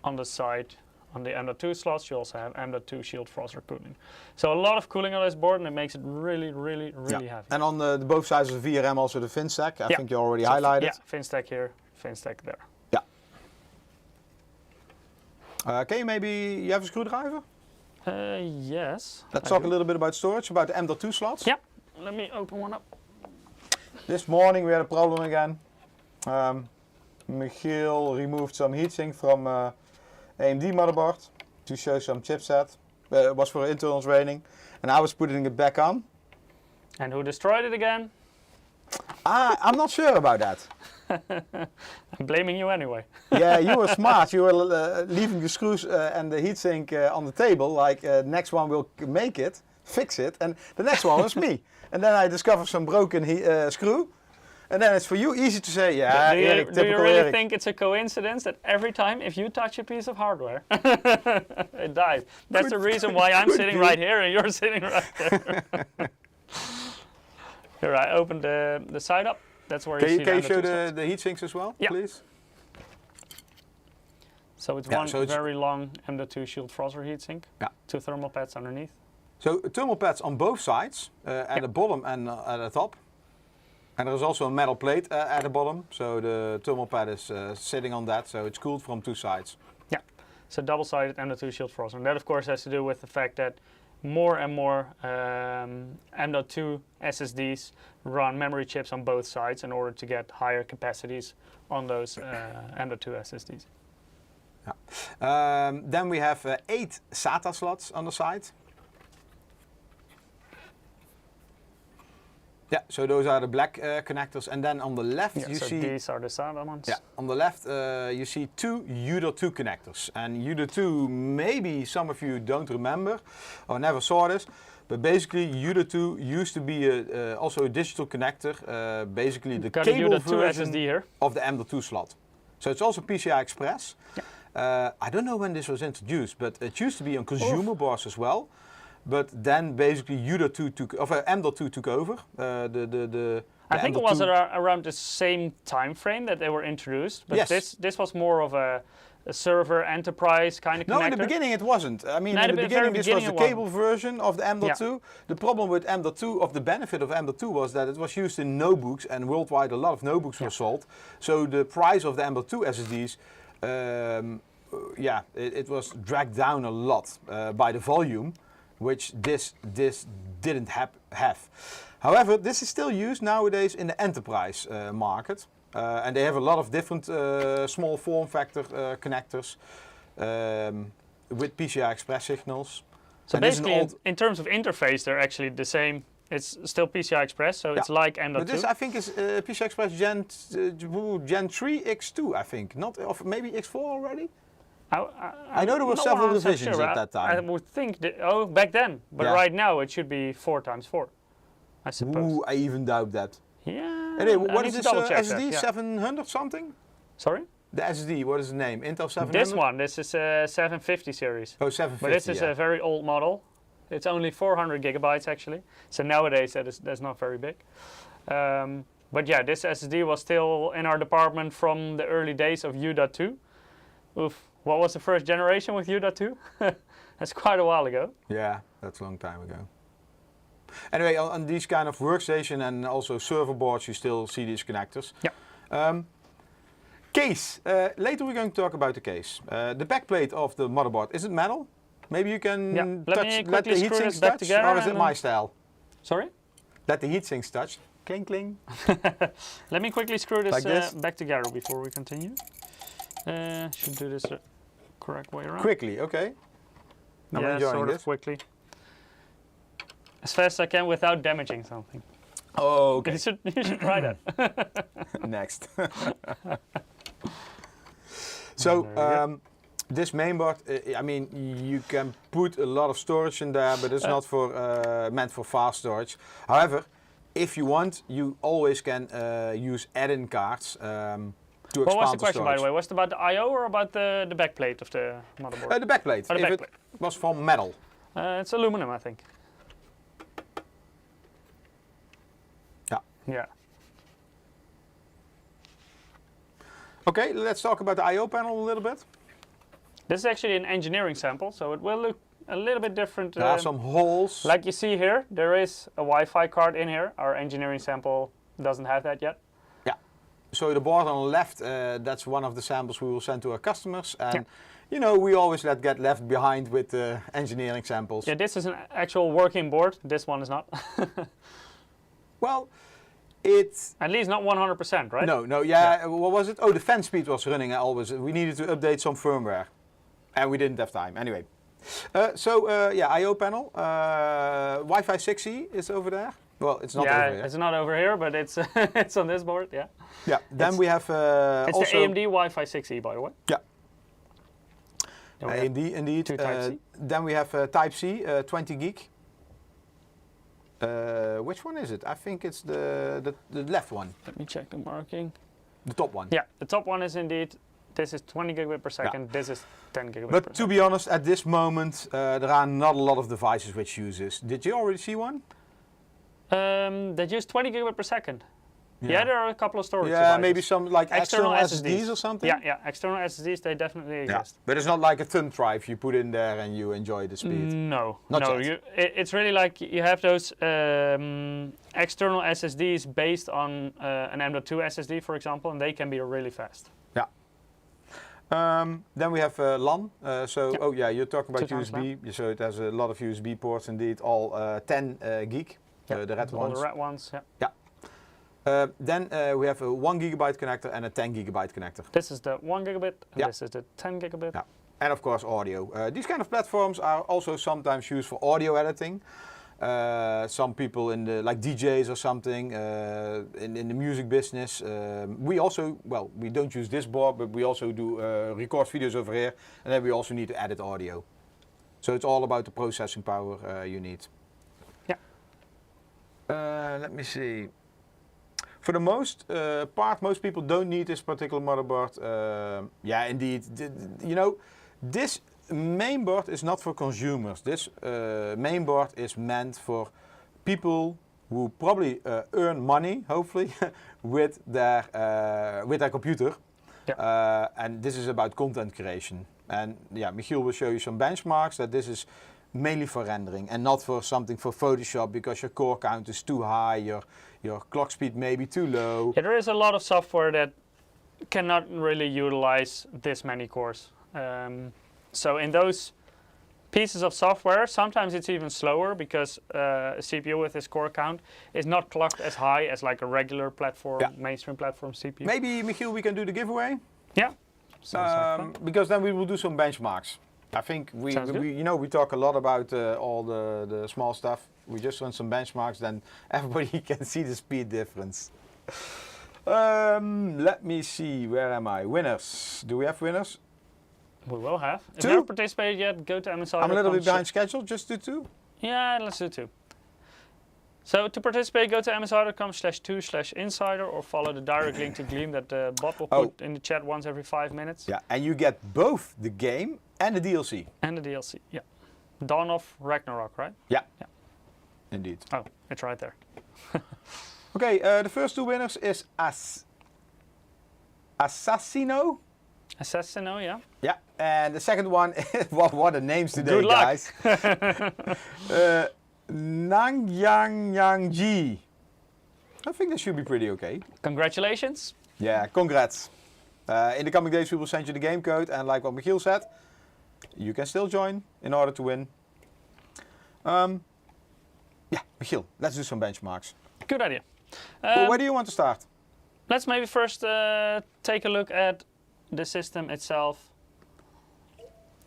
on the side, on the M.2 slots, you also have M.2 shield Frozer cooling. So a lot of cooling on this board, and it makes it really, really, really heavy. And on the both sides of the VRM, also the FinStack. I think you already highlighted. Yeah, FinStack here, FinStack there. Yeah. Can you you have a screwdriver? Yes. Let's talk a little bit about storage, about the M.2 slots. Yeah. Let me open one up. This morning we had a problem again. Michiel removed some heatsink from AMD motherboard to show some chipset. It was for internal training, and I was putting it back on. And who destroyed it again? I'm not sure about that. I'm blaming you anyway. Yeah, you were smart. You were leaving the screws and the heatsink on the table, like next one will make it, fix it, and the next one was me. And then I discovered some broken screw. And then it's for you easy to say, yeah, Erik, typical Erik. Do you really think it's a coincidence that every time if you touch a piece of hardware, it dies? That's the reason why I'm sitting right here and you're sitting right there. Here, I opened the side up. That's where you see Can you show the heat sinks as well, please? So it's one very long M.2 shield Frozer heatsink. Yeah. 2 thermal pads underneath. So thermal pads on both sides, at the bottom and at the top. And there is also a metal plate at the bottom, so the thermal pad is sitting on that, so it's cooled from 2 sides. Yeah, so double-sided M.2 shield Frozer. And that of course has to do with the fact that more and more M.2 SSDs run memory chips on both sides in order to get higher capacities on those M.2 SSDs. Yeah. Then we have 8 SATA slots on the side. Yeah, so those are the black connectors, and then on the left you see... these are the SATA ones. Yeah, on the left you see 2 U.2 connectors, and U.2 maybe some of you don't remember or never saw this, but basically U.2 used to be also a digital connector, basically the cable version SSD of the M.2 slot. So it's also PCI Express. Yeah. I don't know when this was introduced, but it used to be on consumer boards as well. But then basically M.2 took over. I think it was around the same time frame that they were introduced. But this was more of a server enterprise kind of connector. No, in the beginning it wasn't. I mean, in the beginning this was the cable version of the M.2. Yeah. The problem with M.2, of the benefit of M.2 was that it was used in notebooks, and worldwide a lot of notebooks were sold. So the price of the M.2 SSDs, it was dragged down a lot by the volume, which this didn't have. However, this is still used nowadays in the enterprise market. And they have a lot of different small form factor connectors with PCI Express signals. So and basically, in terms of interface, they're actually the same. It's still PCI Express, so it's like M.2. But this, I think, is PCI Express Gen 3 X2, I think. Not, or maybe X4 already? I know there were several revisions at that time. I would think, back then. But right now it should be 4x4, I suppose. Ooh, I even doubt that. Yeah. Anyway, what is this SSD? 700 something? Sorry? The SSD, what is the name? Intel 700? This is a 750 series. Oh, 750, but this is a very old model. It's only 400 gigabytes actually. So nowadays that's not very big. But yeah, this SSD was still in our department from the early days of U.2. Oof. What was the first generation with U.2? That's quite a while ago. Yeah, that's a long time ago. Anyway, on these kind of workstation and also server boards, you still see these connectors. Yeah. Case. Later we're going to talk about the case. The backplate of the motherboard, is it metal? Maybe you can let the heatsinks touch, or is it my style? Sorry? Let the heatsinks touch. Cling, cling. Let me quickly screw this, like back together before we continue. Should do this the correct way around. Quickly, okay. I'm enjoying sort of quickly. As fast as I can without damaging something. Oh, okay. You should try that. Next. So, this mainboard, I mean, you can put a lot of storage in there, but it's not for meant for fast storage. However, if you want, you always can use add-in cards to expand the storage. What was the question, by the way? Was it about the I/O or about the backplate of the motherboard? The backplate. Oh, the if backplate. it was from metal. It's aluminum, I think. Yeah. Yeah. Okay, let's talk about the I/O panel a little bit. This is actually an engineering sample, so it will look a little bit different. There are some holes. Like you see here, there is a Wi-Fi card in here. Our engineering sample doesn't have that yet. Yeah. So the board on the left, that's one of the samples we will send to our customers. And you know, we always get left behind with engineering samples. Yeah, this is an actual working board. This one is not. Well, it's... At least not 100%, right? No, yeah. What was it? Oh, the fan speed was running always. We needed to update some firmware. And we didn't have time. Anyway. Yeah, I/O panel. Wi-Fi 6E is over there. Well, it's not over here. Yeah, it's not over here, but it's it's on this board, yeah. Yeah, then we have it's also... the AMD Wi-Fi 6E, by the way. Yeah. AMD, indeed. Type-C. Then we have Type-C, 20 gig. Which one is it? I think it's the left one. Let me check the marking. The top one. Yeah, the top one is indeed, this is 20 gigabit per second, this is 10 gigabit per second. But to be honest, at this moment, there are not a lot of devices which use this. Did you already see one? That use 20 gigabit per second. Yeah, there are a couple of storage devices. Maybe some like external SSDs or something? Yeah, external SSDs, they definitely exist. But it's not like a thumb drive you put in there and you enjoy the speed. No, not yet. It's really like you have those external SSDs based on an M.2 SSD, for example, and they can be really fast. Yeah. Then we have LAN. Oh yeah, you're talking about USB. So it has a lot of USB ports indeed, all 10 gig, the red ones. All the red ones, yeah. Then we have a 1 gigabyte connector and a 10 gigabyte connector. This is the 1 gigabit and this is the 10 gigabit. Yeah. And of course audio. These kind of platforms are also sometimes used for audio editing. Some people in the, like DJs or something, in the music business. We also, well, we don't use this board, but we also do record videos over here. And then we also need to edit audio. So it's all about the processing power you need. Yeah. Let me see. For the most part, most people don't need this particular motherboard. Yeah, indeed. You know, this mainboard is not for consumers. This mainboard is meant for people who probably earn money, hopefully, with their computer. Yeah. And this is about content creation. And yeah, Michiel will show you some benchmarks that this is mainly for rendering and not for something for Photoshop because your core count is too high, your clock speed may be too low. Yeah, there is a lot of software that cannot really utilize this many cores. So in those pieces of software, sometimes it's even slower because a CPU with this core count is not clocked as high as like a regular platform, mainstream platform CPU. Maybe, Michiel, we can do the giveaway? Yeah. Because then we will do some benchmarks. I think we you know, we talk a lot about all the small stuff. We just run some benchmarks, then everybody can see the speed difference. Let me see, where am I? Winners. Do we have winners? We will have. If you haven't participated yet, go to MSI. I'm a little bit behind schedule, just do 2. Yeah, let's do 2. So to participate, go to msi.com/2/insider or follow the direct link to Gleam that the bot will put in the chat once every 5 minutes. Yeah, and you get both the game and the DLC. And the DLC, yeah. Dawn of Ragnarok, right? Yeah. Indeed. Oh, it's right there. Okay, the first 2 winners is Assassino. Assassino, yeah. Yeah, and the second one, what are names today, Good luck. guys? Nangyangji. I think this should be pretty okay. Congratulations. Yeah, congrats. In the coming days we will send you the game code, and like what Michiel said, you can still join in order to win. Yeah, Michiel, let's do some benchmarks. Good idea. Well, where do you want to start? Let's maybe first take a look at the system itself.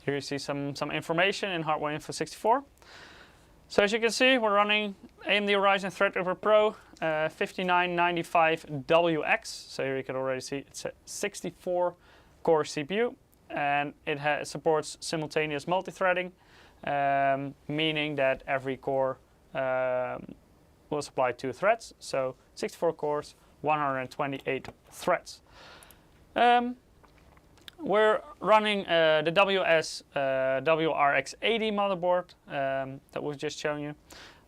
Here you see some information in Hardware Info 64. So as you can see, we're running AMD Ryzen Threadripper Pro 5995WX. So here you can already see it's a 64-core CPU, and it supports simultaneous multi-threading, meaning that every core will supply 2 threads. So 64 cores, 128 threads. We're running the WS WRX80 motherboard that we've just shown you.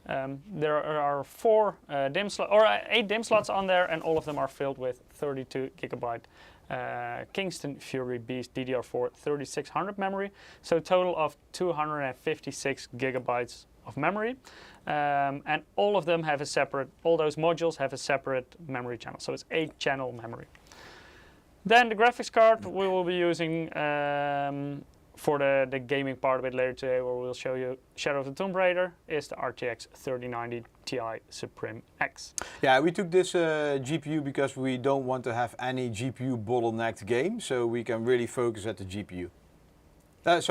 There are 8 DIMM slots on there, and all of them are filled with 32 gigabyte Kingston Fury Beast DDR4 3600 memory. So a total of 256 gigabytes of memory. And all of them have a separate, all those modules have a separate memory channel. So it's 8-channel memory. Then the graphics card we will be using for the gaming part of it later today, where we'll show you Shadow of the Tomb Raider, is the RTX 3090 Ti Supreme X. Yeah, we took this GPU because we don't want to have any GPU bottlenecked game, so we can really focus at the GPU. At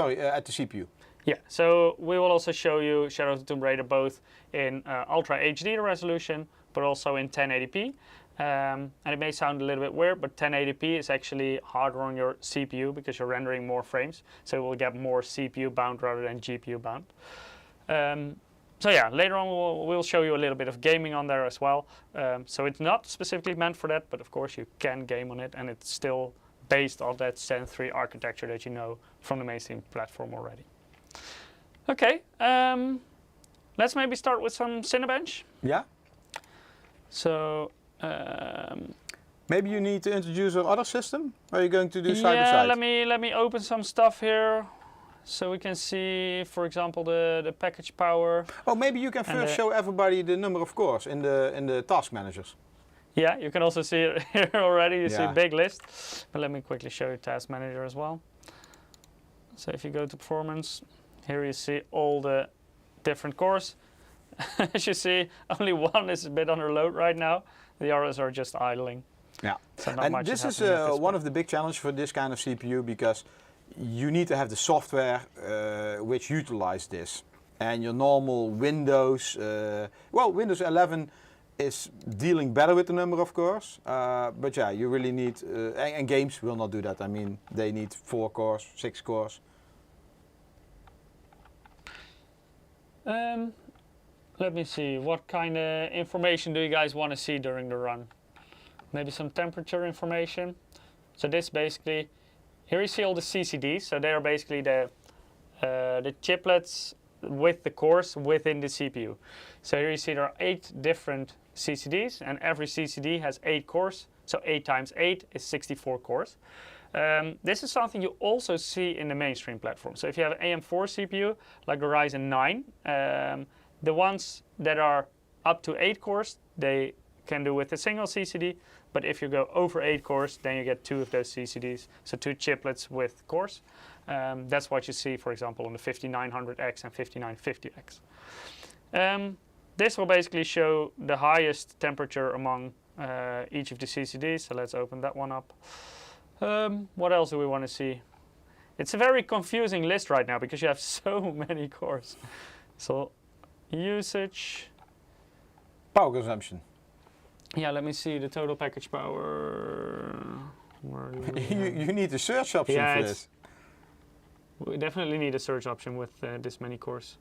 the CPU. Yeah, so we will also show you Shadow of the Tomb Raider both in Ultra HD resolution, but also in 1080p. And it may sound a little bit weird, but 1080p is actually harder on your CPU because you're rendering more frames, so it will get more CPU bound rather than GPU bound. So yeah, later on we'll show you a little bit of gaming on there as well. So it's not specifically meant for that, but of course you can game on it, and it's still based on that Zen 3 architecture that you know from the mainstream platform already. Okay, let's maybe start with some Cinebench. Yeah. So. Maybe you need to introduce our other system? Or are you going to do side by side? Let me open some stuff here so we can see, for example, the package power. Oh, maybe you can first show everybody the number of cores in the task managers. Yeah, you can also see it here already. You see a big list. But let me quickly show you task manager as well. So if you go to performance, here you see all the different cores. As you see, only one is a bit under load right now. The others are just idling. Yeah, so and this is one of the big challenges for this kind of CPU, because you need to have the software which utilize this. And your normal Windows, Windows 11 is dealing better with the number of cores. But yeah, you really need, and games will not do that. I mean, they need 4 cores, 6 cores. Let me see, what kind of information do you guys want to see during the run? Maybe some temperature information. So this basically, here you see all the CCDs. So they are basically the chiplets with the cores within the CPU. So here you see there are 8 different CCDs, and every CCD has 8 cores. So 8 times 8 is 64 cores. This is something you also see in the mainstream platform. So if you have an AM4 CPU, like the Ryzen 9, the ones that are up to 8 cores, they can do with a single CCD. But if you go over 8 cores, then you get 2 of those CCDs. So 2 chiplets with cores. That's what you see, for example, on the 5900X and 5950X. This will basically show the highest temperature among each of the CCDs. So let's open that one up. What else do we want to see? It's a very confusing list right now because you have so many cores. So usage. Power consumption. Yeah, let me see the total package power. You need a search option for this. We definitely need a search option with this many cores.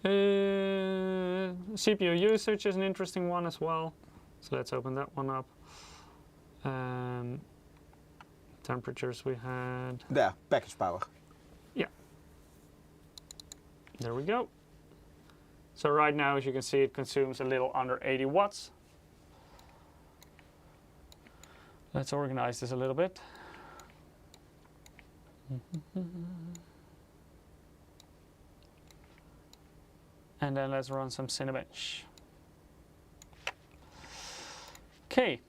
CPU usage is an interesting one as well. So let's open that one up. Temperatures we had. There, package power. Yeah. There we go. So right now, as you can see, it consumes a little under 80 watts. Let's organize this a little bit. And then let's run some Cinebench. Okay.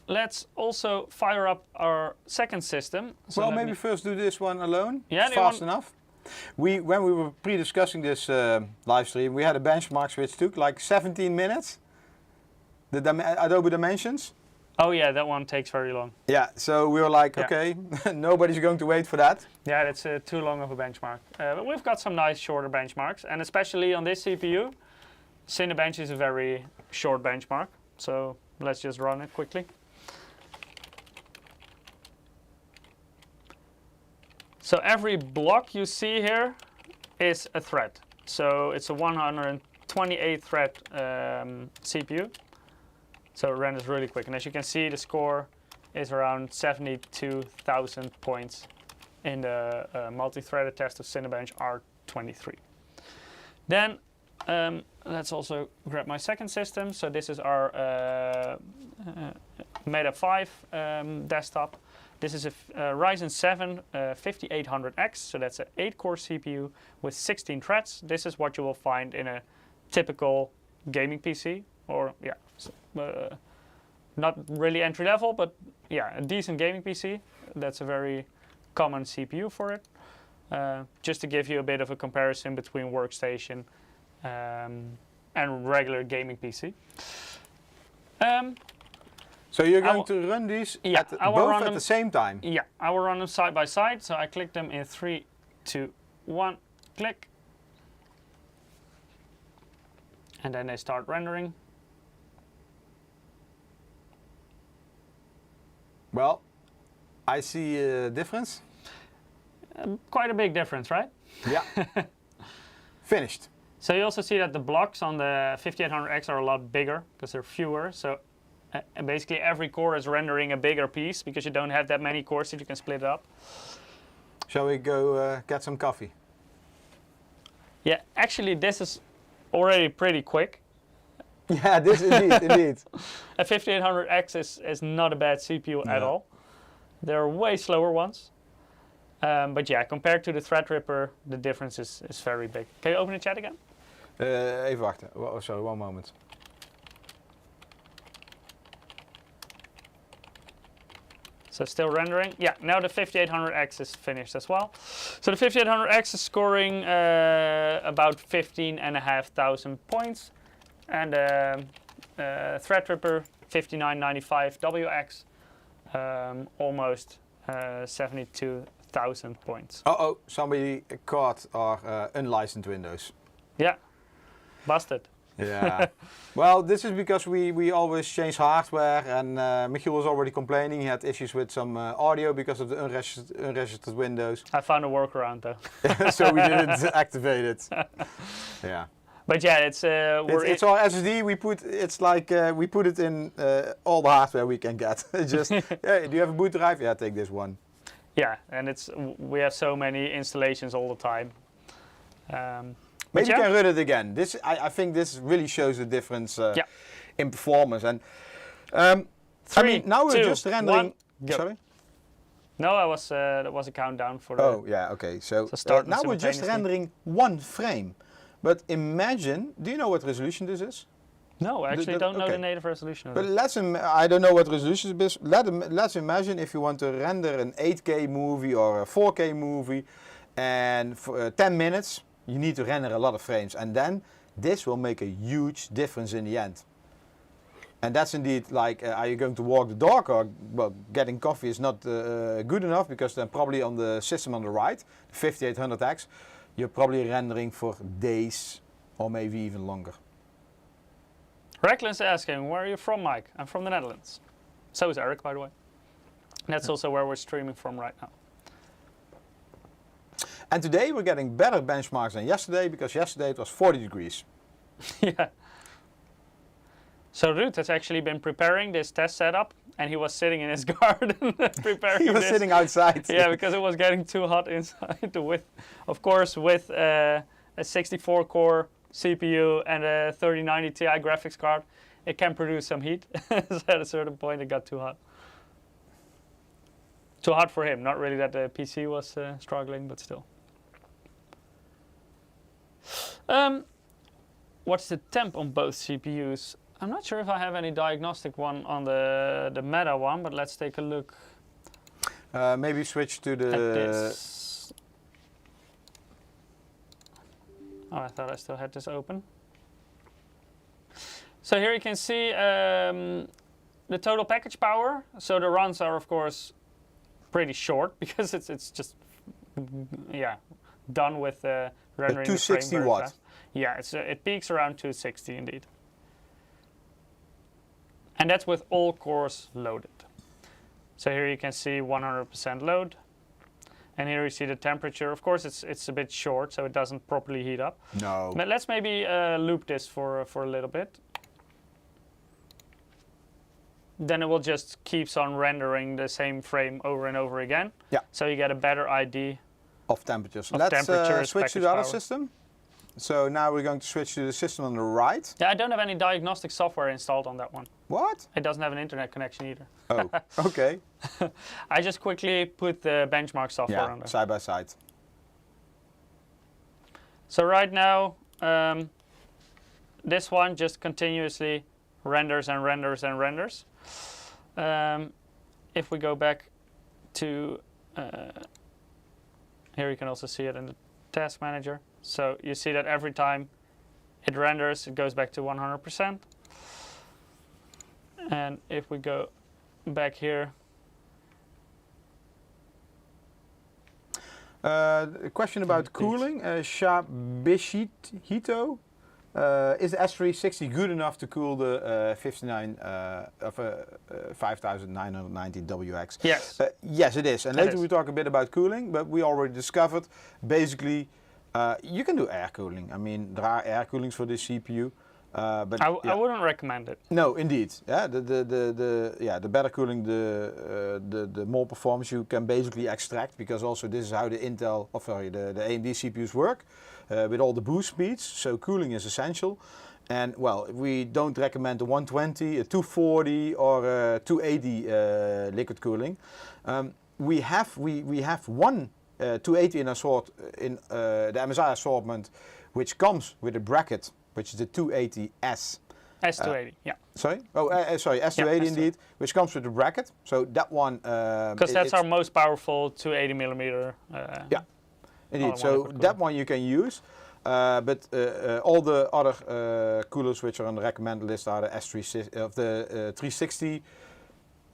let's also fire up our second system. So well, maybe first do this one alone. Yeah, it's fast enough. When we were pre-discussing this live stream, we had a benchmark which took like 17 minutes. The Adobe Dimensions. Oh yeah, that one takes very long. Yeah, so we were like, okay, nobody's going to wait for that. Yeah, that's too long of a benchmark. But we've got some nice shorter benchmarks, and especially on this CPU, Cinebench is a very short benchmark. So let's just run it quickly. So every block you see here is a thread. So it's a 128 thread CPU. So it renders really quick. And as you can see, the score is around 72,000 points in the multi-threaded test of Cinebench R23. Then let's also grab my second system. So this is our Meta 5 desktop. This is a Ryzen 7 5800X, so that's an 8-core CPU with 16 threads. This is what you will find in a typical gaming PC, or not really entry level, but yeah, a decent gaming PC. That's a very common CPU for it. Just to give you a bit of a comparison between Workstation and regular gaming PC. So you're going to run these both at the same time? Yeah, I will run them side by side. So I click them in 3, 2, 1, click. And then they start rendering. Well, I see a difference. Quite a big difference, right? Yeah. Finished. So you also see that the blocks on the 5800X are a lot bigger because they're fewer. So and basically every core is rendering a bigger piece because you don't have that many cores that you can split it up. Shall we go get some coffee? Yeah, actually this is already pretty quick. Yeah, this indeed. A 5800X is not a bad CPU at all. There are way slower ones. But yeah, compared to the Threadripper, the difference is very big. Can you open the chat again? Even wachten. Oh, sorry, one moment. So still rendering. Yeah, now the 5800X is finished as well. So the 5800X is scoring about 15,500 points. And Threadripper 5995 WX almost 72,000 points. Uh-oh, somebody caught our unlicensed Windows. Yeah, busted. Yeah. Well, this is because we always change hardware, and Michiel was already complaining he had issues with some audio because of the unregistered Windows. I found a workaround though. So we didn't activate it. Yeah. But yeah, it's our SSD. We put it in all the hardware we can get. Just hey, do you have a boot drive? Yeah, take this one. Yeah, and we have so many installations all the time. Maybe you can run it again. I think this really shows the difference in performance. And now we're just rendering. Sorry. No, that was a countdown for. Oh yeah, okay. So now we're just rendering one frame. But imagine, do you know what resolution this is? No, I actually don't know the native resolution of it. But I don't know what resolution it is. Let's imagine if you want to render an 8K movie or a 4K movie, and for 10 minutes, you need to render a lot of frames. And then this will make a huge difference in the end. And that's indeed like, are you going to walk the dog, or well, getting coffee is not good enough, because then probably on the system on the right, the 5800X, you're probably rendering for days or maybe even longer. Reckless asking, where are you from, Mike? I'm from the Netherlands. So is Eric, by the way. And that's also where we're streaming from right now. And today we're getting better benchmarks than yesterday, because yesterday it was 40 degrees. Yeah. So Ruud has actually been preparing this test setup, and he was sitting in his garden preparing He was sitting outside. Yeah, because it was getting too hot inside. Of course, with a 64-core CPU and a 3090 Ti graphics card, it can produce some heat. So at a certain point, it got too hot. Too hot for him. Not really that the PC was struggling, but still. What's the temp on both CPUs? I'm not sure if I have any diagnostic one on the Meta one, but let's take a look. Maybe switch to the... This. Oh, I thought I still had this open. So here you can see the total package power. So the runs are of course pretty short because it's just done with rendering 260 the frame very watt. fast. Yeah, it peaks around 260 indeed. And that's with all cores loaded. So here you can see 100% load. And here you see the temperature. Of course, it's a bit short, so it doesn't properly heat up. No. But let's maybe loop this for a little bit. Then it will just keeps on rendering the same frame over and over again. Yeah. So you get a better idea of temperatures. Of Let's temperatures, switch to the other power. system. So now we're going to switch to the system on the right. Yeah, I don't have any diagnostic software installed on that one. What? It doesn't have an internet connection either. Oh, okay. I just quickly put the benchmark software on there. Side by side. So right now, this one just continuously renders and renders and renders. If we go back to, here you can also see it in the task manager. So you see that every time it renders, it goes back to 100%. And if we go back here. A question about cooling. Shabishito. Is the S360 good enough to cool the 5990 WX? Yes. Yes, it is. And It later is. we talk a bit about cooling, but we already discovered basically you can do air cooling. I mean, there are air coolings for this CPU. But I wouldn't recommend it. No, indeed. Yeah, the better cooling, the more performance you can basically extract, because also this is how the Intel, the AMD CPUs work with all the boost speeds. So cooling is essential. And well, we don't recommend a 120, a 240, or a 280 liquid cooling. We have one 280 in the MSI assortment, which comes with a bracket, which is the 280S. S280, yeah. Sorry? Oh, sorry, S280 Yeah, indeed, which comes with the bracket. So that one... Because that's our most powerful 280 millimeter. Yeah, indeed. all-in-one So liquid that cooler. one you can use. But all the other coolers which are on the recommended list are the S360 of the 360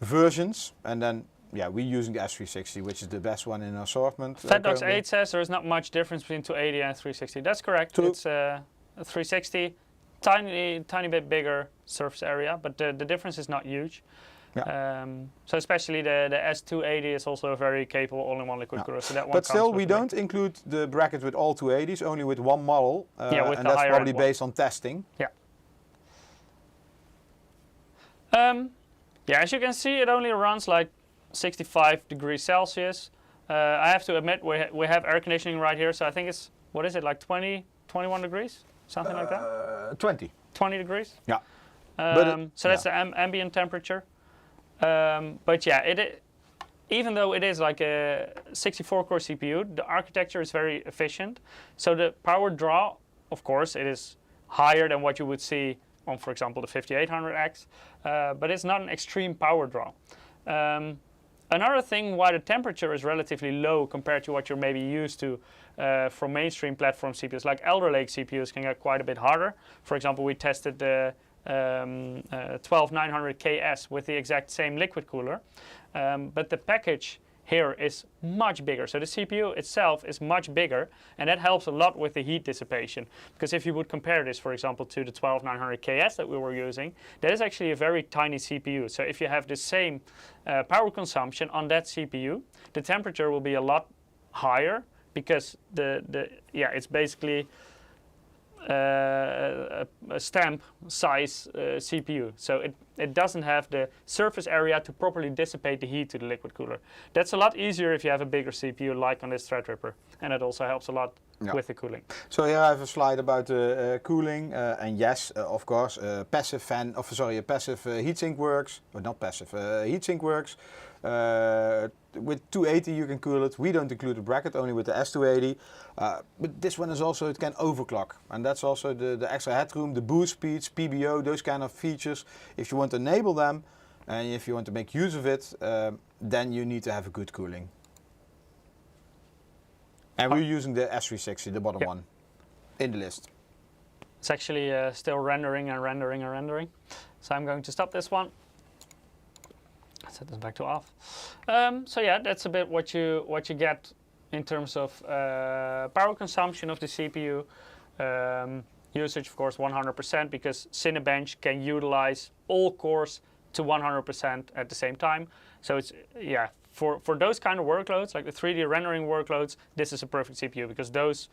versions, and then we're using the S360, which is the best one in our assortment. FatDocs currently. 8 says there is not much difference between 280 and 360. That's correct. True. It's a 360, tiny bit bigger surface area, but the difference is not huge. Yeah. So especially the S280 is also a very capable all-in-one liquid cooler. So that one But comes still, with we the- don't include the bracket with all 280s, only with one model, with and the that's higher probably end one. based on testing. Yeah. As you can see, it only runs like 65 degrees Celsius. I have to admit, we have air conditioning right here, so I think it's, what is it, like 20, 21 degrees? Something like that? 20. 20 degrees? Yeah. So that's the ambient temperature. But yeah, even though it is like a 64-core CPU, the architecture is very efficient. So the power draw, of course, it is higher than what you would see on, for example, the 5800X, but it's not an extreme power draw. Another thing why the temperature is relatively low compared to what you're maybe used to from mainstream platform CPUs, like Elder Lake CPUs can get quite a bit harder. For example, we tested the 12900KS with the exact same liquid cooler, but the package here is much bigger. So the CPU itself is much bigger, and that helps a lot with the heat dissipation. Because if you would compare this, for example, to the 12900KS that we were using, that is actually a very tiny CPU. So if you have the same power consumption on that CPU, the temperature will be a lot higher, because it's basically a stamp size CPU. So it doesn't have the surface area to properly dissipate the heat to the liquid cooler. That's a lot easier if you have a bigger CPU like on this Threadripper, and it also helps a lot with the cooling. So here I have a slide about the cooling, and yes, of course, passive heatsink works, or not passive, heatsink works. With 280 you can cool it. We don't include a bracket, only with the S280. But this one is also, it can overclock. And that's also the extra headroom, the boost speeds, PBO, those kind of features. If you want to enable them, and if you want to make use of it, then you need to have a good cooling. And we're using the S360, the bottom one, in the list. It's actually still rendering and rendering and rendering. So I'm going to stop this one. Set this back to off. So yeah, that's a bit what you get in terms of power consumption of the CPU. Usage, of course, 100%, because Cinebench can utilize all cores to 100% at the same time. So it's, yeah, for those kind of workloads, like the 3D rendering workloads, this is a perfect CPU, because those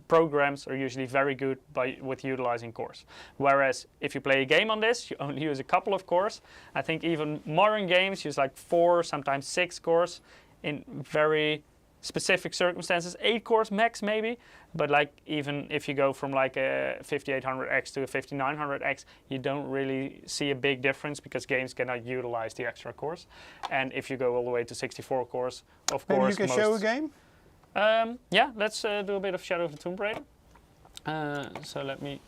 programs are usually very good with utilizing cores. Whereas if you play a game on this, you only use a couple of cores. I think even modern games use like 4, sometimes 6 cores in very specific circumstances, 8 cores max maybe. But like even if you go from like a 5800X to a 5900X, you don't really see a big difference, because games cannot utilize the extra cores. And if you go all the way to 64 cores, of course, maybe you can show a game? Yeah, let's do a bit of Shadow of the Tomb Raider. So let me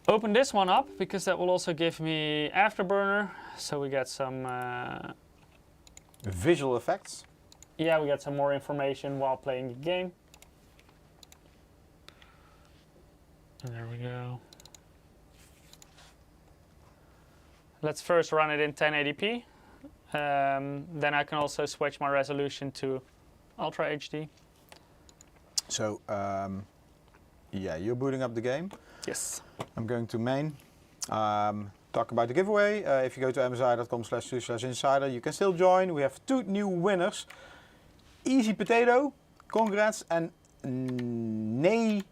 open this one up, because that will also give me Afterburner. So we get some visual effects. Yeah, we get some more information while playing the game. And there we go. Let's first run it in 1080p. Then I can also switch my resolution to Ultra HD. So, yeah, you're booting up the game. Yes. I'm going to main. Talk about the giveaway. If you go to msi.com/2/insider, you can still join. We have 2 new winners. Easy Potato, congrats, and Nay.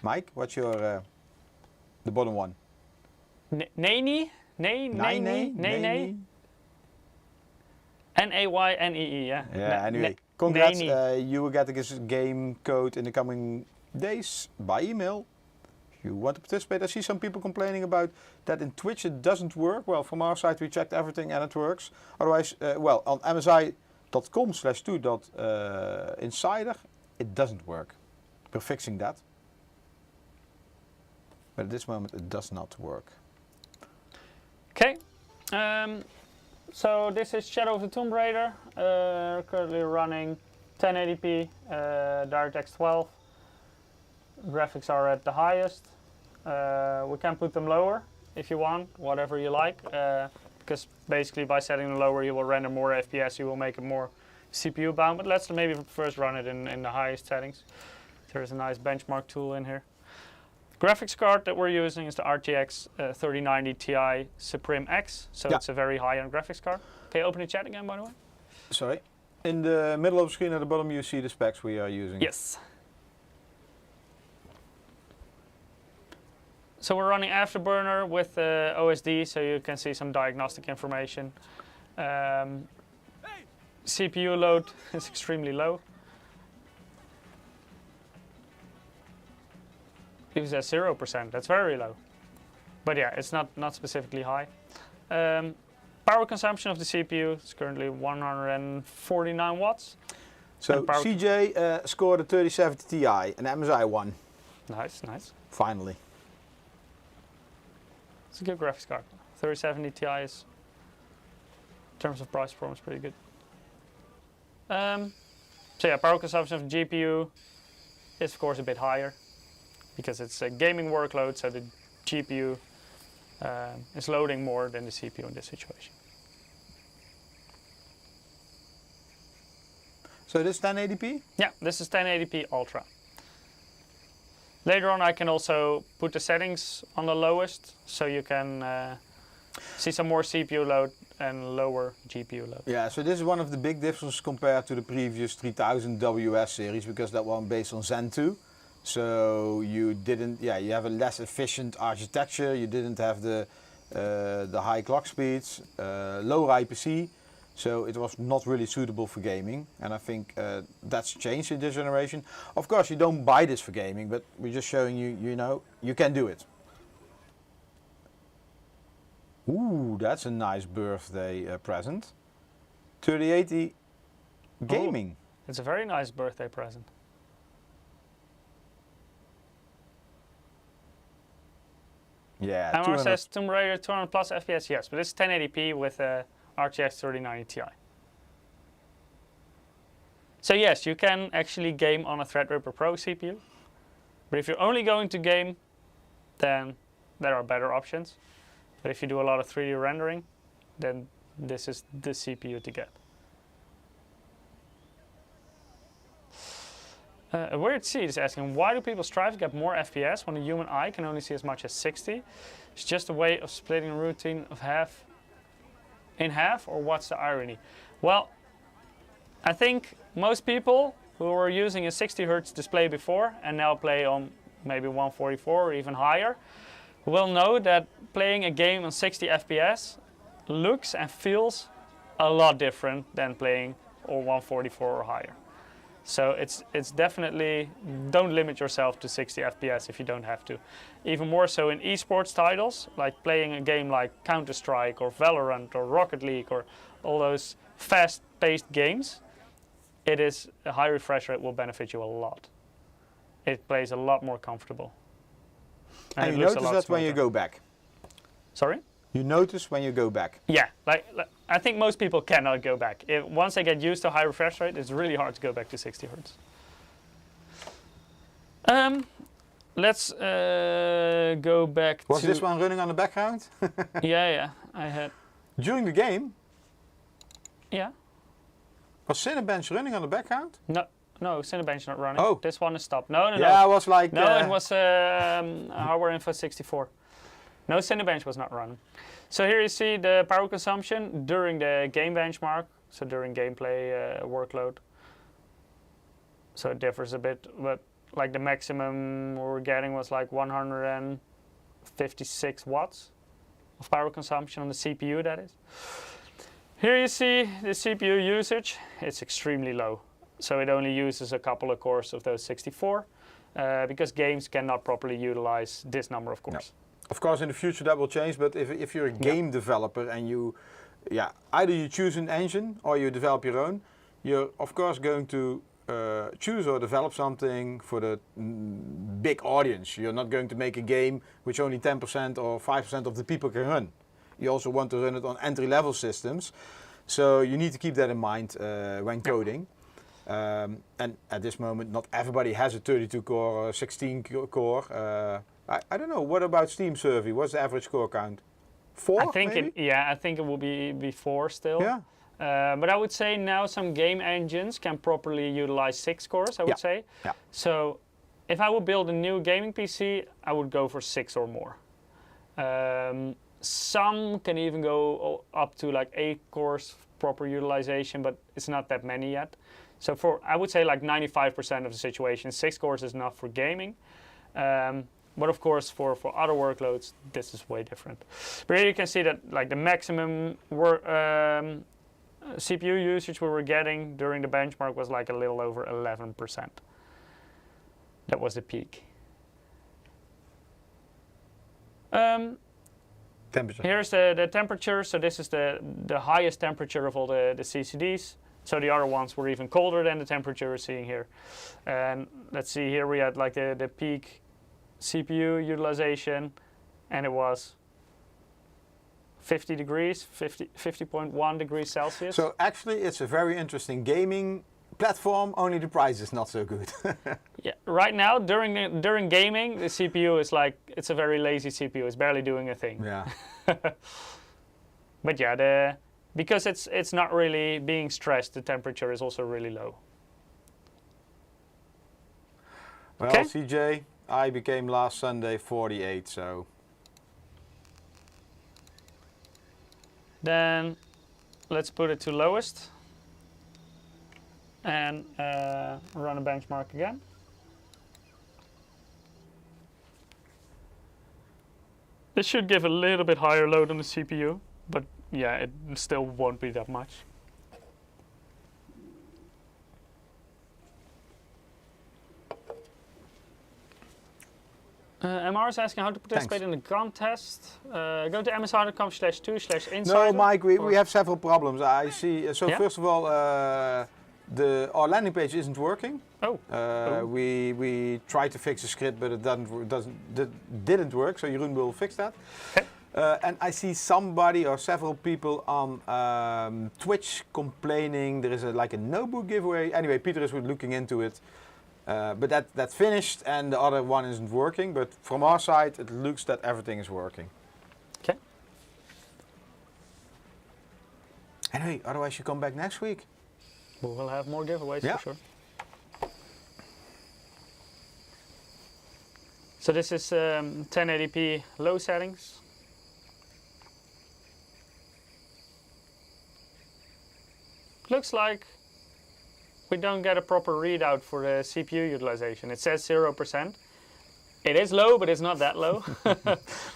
Mike, what's your the bottom one? Nayne? N-A-Y-N-E-E, yeah. Yeah, anyway, congrats. You will get this game code in the coming days by email. If you want to participate, I see some people complaining about that in Twitch it doesn't work. Well, from our side we checked everything and it works. Otherwise, well, on msi.com/2.insider it doesn't work. We're fixing that. But at this moment it does not work. Okay. So this is Shadow of the Tomb Raider, currently running 1080p, DirectX 12. Graphics are at the highest. We can put them lower if you want, whatever you like, because basically by setting them lower you will render more FPS, you will make it more CPU bound, but let's maybe first run it in the highest settings. There's a nice benchmark tool in here. Graphics card that we're using is the RTX 3090 Ti Supreme X, so it's a very high-end graphics card. Can you open the chat again, by the way? Sorry. In the middle of the screen at the bottom you see the specs we are using. Yes. So we're running Afterburner with OSD, so you can see some diagnostic information. CPU load is extremely low. It was at 0%, that's very low. But yeah, it's not specifically high. Power consumption of the CPU is currently 149 watts. So CJ scored a 3070 Ti, an MSI one. Nice, nice. Finally. It's a good graphics card. 3070 Ti is, in terms of price performance, pretty good. So yeah, power consumption of the GPU is of course a bit higher, because it's a gaming workload, so the GPU is loading more than the CPU in this situation. So this is 1080p? Yeah, this is 1080p Ultra. Later on I can also put the settings on the lowest, so you can see some more CPU load and lower GPU load. Yeah, so this is one of the big differences compared to the previous 3000 WS series, because that one based on Zen 2. So you didn't, yeah, you have a less efficient architecture. You didn't have the high clock speeds, lower IPC. So it was not really suitable for gaming, and I think that's changed in this generation. Of course, you don't buy this for gaming, but we're just showing you, you know, you can do it. Ooh, that's a nice birthday present. 3080 gaming. Oh, it's a very nice birthday present. Yeah. Amar says Tomb Raider 200 plus FPS, yes, but it's 1080p with RTX 3090 Ti. So yes, you can actually game on a Threadripper Pro CPU, but if you're only going to game, then there are better options. But if you do a lot of 3D rendering, then this is the CPU to get. A Weird Seed is asking, why do people strive to get more FPS when a human eye can only see as much as 60? It's just a way of splitting a routine of in half, or what's the irony? Well, I think most people who were using a 60 Hz display before and now play on maybe 144 or even higher will know that playing a game on 60 FPS looks and feels a lot different than playing on 144 or higher. So it's definitely, don't limit yourself to 60 FPS if you don't have to. Even more so in esports titles, like playing a game like Counter-Strike or Valorant or Rocket League or all those fast-paced games, it is a high refresh rate will benefit you a lot. It plays a lot more comfortable. And you notice that when you go back. Sorry? You notice when you go back. Yeah, like I think most people cannot go back. Once they get used to high refresh rate, it's really hard to go back to 60 Hz. Let's go back Was this one running on the background? yeah, I had. During the game? Yeah. Was Cinebench running on the background? No, Cinebench not running. Oh. This one is stopped. No. Yeah, I was like... No, it was Hardware Info 64. No, Cinebench was not running. So here you see the power consumption during the game benchmark, so during gameplay workload. So it differs a bit, but like the maximum we were getting was like 156 watts of power consumption on the CPU, that is. Here you see the CPU usage. It's extremely low. So it only uses a couple of cores of those 64 because games cannot properly utilize this number of cores. No. Of course, in the future that will change, but if you're a game developer and you, either you choose an engine or you develop your own, you're of course going to choose or develop something for the big audience. You're not going to make a game which only 10% or 5% of the people can run. You also want to run it on entry-level systems, so you need to keep that in mind when coding. And at this moment, not everybody has a 32-core or 16-core. I don't know. What about Steam Survey? What's the average core count? 4? I think I think it will be 4 still. Yeah. But I would say now some game engines can properly utilize 6 cores. I would say. Yeah. So if I would build a new gaming PC, I would go for 6 or more. Some can even go up to like 8 cores proper utilization, but it's not that many yet. So I would say like 95% of the situation, 6 cores is enough for gaming. But of course, for other workloads, this is way different. But here you can see that like the maximum CPU usage we were getting during the benchmark was like a little over 11%. That was the peak. Temperature. Here's the temperature. So this is the highest temperature of all the CCDs. So the other ones were even colder than the temperature we're seeing here. And let's see, here we had like the peak CPU utilization, and it was 50 degrees, 50.1 degrees Celsius. So actually it's a very interesting gaming platform, only the price is not so good. Yeah, right now during gaming, the CPU is like, it's a very lazy CPU, it's barely doing a thing. Yeah. But yeah, because it's not really being stressed, the temperature is also really low. Well, okay. CJ, I became last Sunday 48, so. Then let's put it to lowest and run a benchmark again. This should give a little bit higher load on the CPU, but yeah, it still won't be that much. MR is asking how to participate in the contest. Go to msi.com/2/insiders. No, Mike, we have several problems. I see. So first of all, our landing page isn't working. Oh. We tried to fix the script, but it didn't work. So Jeroen will fix that. Okay. And I see somebody or several people on Twitch complaining there is like a notebook giveaway. Anyway, Peter is looking into it. But that's finished and the other one isn't working. But from our side, it looks that everything is working. Okay. Anyway, otherwise you come back next week. We'll have more giveaways for sure. So this is 1080p low settings. Looks like we don't get a proper readout for the CPU utilization. It says 0%. It is low, but it's not that low.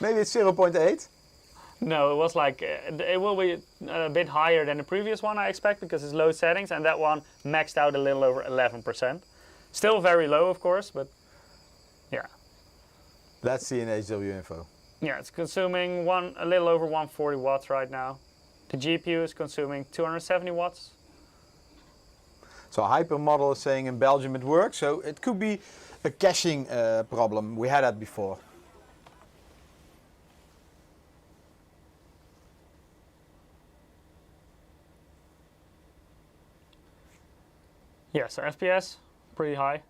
Maybe it's 0.8? No, it was like, it will be a bit higher than the previous one, I expect, because it's low settings, and that one maxed out a little over 11%. Still very low, of course, but yeah. Let's see in HW info. Yeah, it's consuming a little over 140 watts right now. The GPU is consuming 270 watts. So Hypermodel is saying in Belgium it works, so it could be a caching problem. We had that before. Yeah, so FPS, pretty high.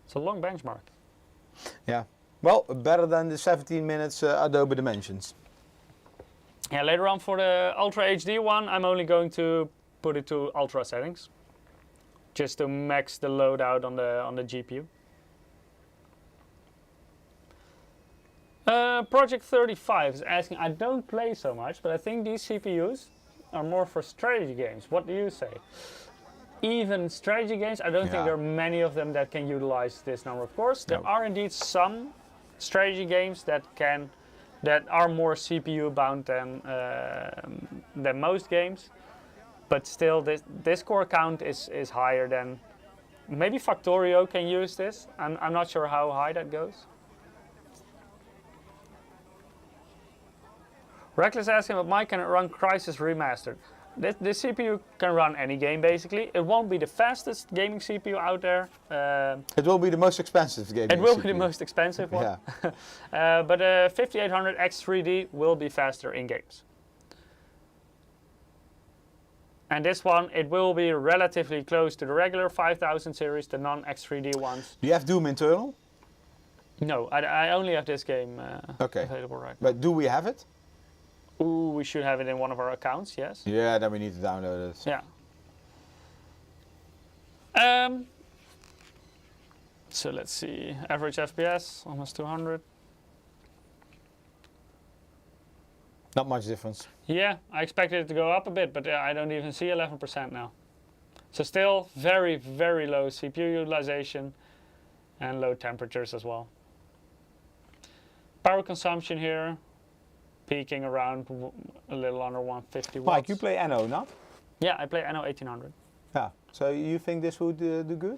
It's a long benchmark. Yeah, well, better than the 17 minutes Adobe Dimensions. Yeah, later on for the Ultra HD one, I'm only going to put it to Ultra settings, just to max the loadout on the GPU. Project 35 is asking, I don't play so much, but I think these CPUs are more for strategy games. What do you say? Even strategy games, I don't think there are many of them that can utilize this number. Of course, there are indeed some strategy games that are more CPU bound than most games, but still this core count is higher than maybe Factorio can use this. I'm not sure how high that goes. Reckless asking, but Mike, can it run Crysis Remastered? This CPU can run any game basically. It won't be the fastest gaming CPU out there. It will be the most expensive gaming CPU. It will be the most expensive one. Yeah. But 5800X3D will be faster in games. And this one, it will be relatively close to the regular 5000 series, the non-X3D ones. Do you have Doom internal? No, I only have this game available right now. But do we have it? Ooh, we should have it in one of our accounts, yes. Yeah, then we need to download it. Yeah. So let's see, average FPS, almost 200. Not much difference. Yeah, I expected it to go up a bit, but I don't even see 11% now. So still very, very low CPU utilization and low temperatures as well. Power consumption here, peaking around a little under 150 watts. Mike, you play NO, not? Yeah, I play NO 1800. Yeah, so you think this would do good?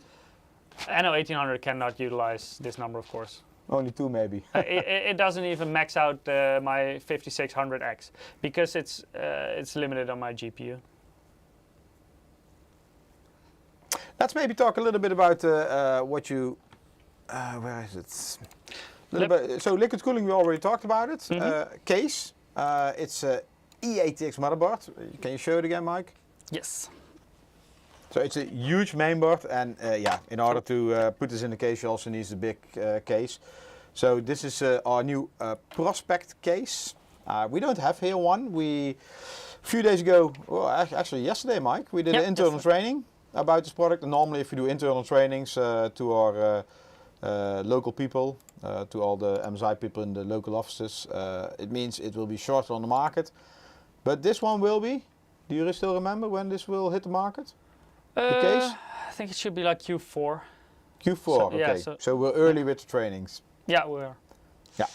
NO 1800 cannot utilize this number, of course. Only two, maybe. It doesn't even max out my 5600X because it's limited on my GPU. Let's maybe talk a little bit about what you. Where is it? So liquid cooling, we already talked about it. Case, it's a E80X motherboard. Can you show it again, Mike? Yes. So it's a huge mainboard, and in order to put this in the case, you also need a big case. So this is our new Prospect case. We don't have here one. A few days ago, well, actually yesterday, Mike, we did an internal training about this product. And normally, if we do internal trainings to our local people, to all the MSI people in the local offices, it means it will be shorter on the market. But this one will be. Do you still remember when this will hit the market? The case? I think it should be like Q4. Q4, so, okay. So we're early with the trainings. Yeah, we are. Yeah.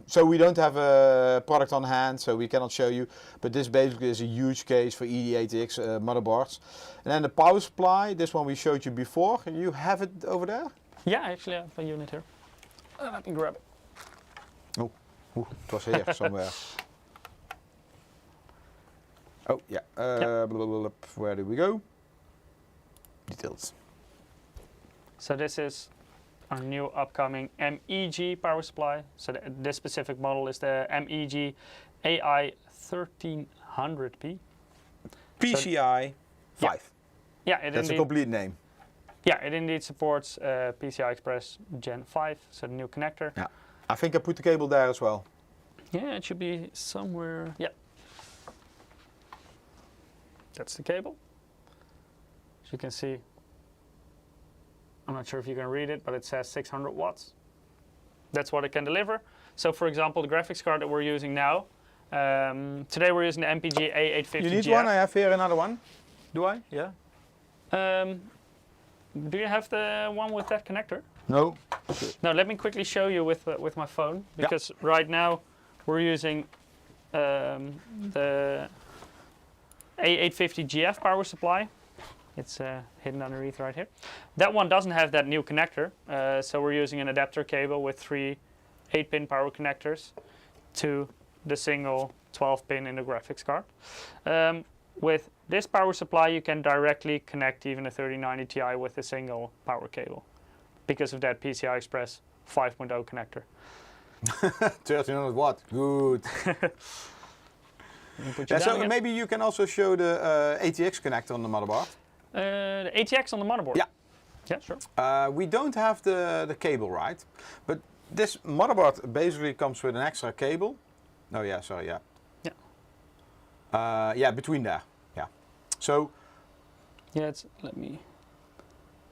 So we don't have a product on hand, so we cannot show you, but this basically is a huge case for ED-ATX motherboards. And then the power supply, this one we showed you before. You have it over there? Yeah, I actually have a unit here. Let me grab it. Oh, it was here somewhere. Oh, yeah. Blah, blah, blah, where did we go? Details. So this is our new upcoming MEG power supply. So this specific model is the MEG AI 1300P. PCI 5. Yeah, That's a complete name. Yeah, it indeed supports PCI Express Gen 5, so the new connector. Yeah, I think I put the cable there as well. Yeah, it should be somewhere. Yeah. That's the cable. As you can see, I'm not sure if you can read it, but it says 600 watts. That's what it can deliver. So for example, the graphics card that we're using now, today we're using the MPG A850GF. You need one? I have here another one. Do I? Yeah. Do you have the one with that connector? No. No, let me quickly show you with my phone, because right now we're using the A850GF power supply. It's hidden underneath right here. That one doesn't have that new connector, so we're using an adapter cable with 3 8-pin power connectors to the single 12-pin in the graphics card. With this power supply, you can directly connect even a 3090 Ti with a single power cable because of that PCI Express 5.0 connector. 1300 watt, good. So maybe you can also show the ATX connector on the motherboard. The ATX on the motherboard? Yeah. Yeah, sure. We don't have the cable, right? But this motherboard basically comes with an extra cable. Oh yeah, sorry, yeah. Yeah, between there. Yeah. So. Yeah, let me.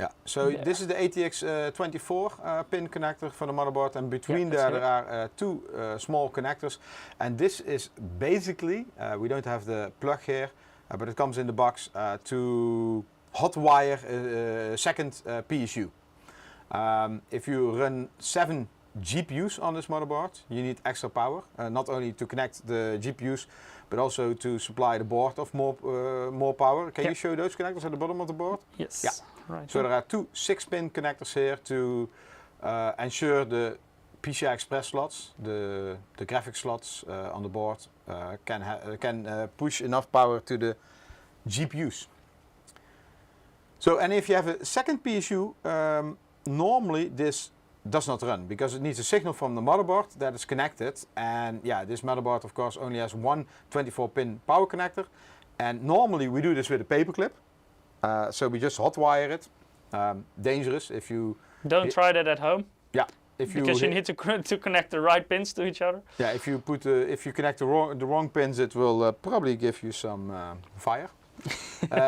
Yeah. So this is the ATX 24 pin connector for the motherboard, and between there are 2 small connectors, and this is basically we don't have the plug here, but it comes in the box to hotwire a second PSU. If you run 7 GPUs on this motherboard, you need extra power, not only to connect the GPUs, but also to supply the board of more power. Can you show those connectors at the bottom of the board? Yes. Yeah. Right. So there are 2 6-pin connectors here to ensure the PCI Express slots, the graphics slots on the board can push enough power to the GPUs. So, and if you have a second PSU, normally this does not run because it needs a signal from the motherboard that is connected, and yeah, this motherboard of course only has one 24-pin power connector, and normally we do this with a paperclip, so we just hotwire it. Dangerous if you don't try that at home. Yeah, because you need to connect the right pins to each other. Yeah, if you connect the wrong pins, it will probably give you some fire.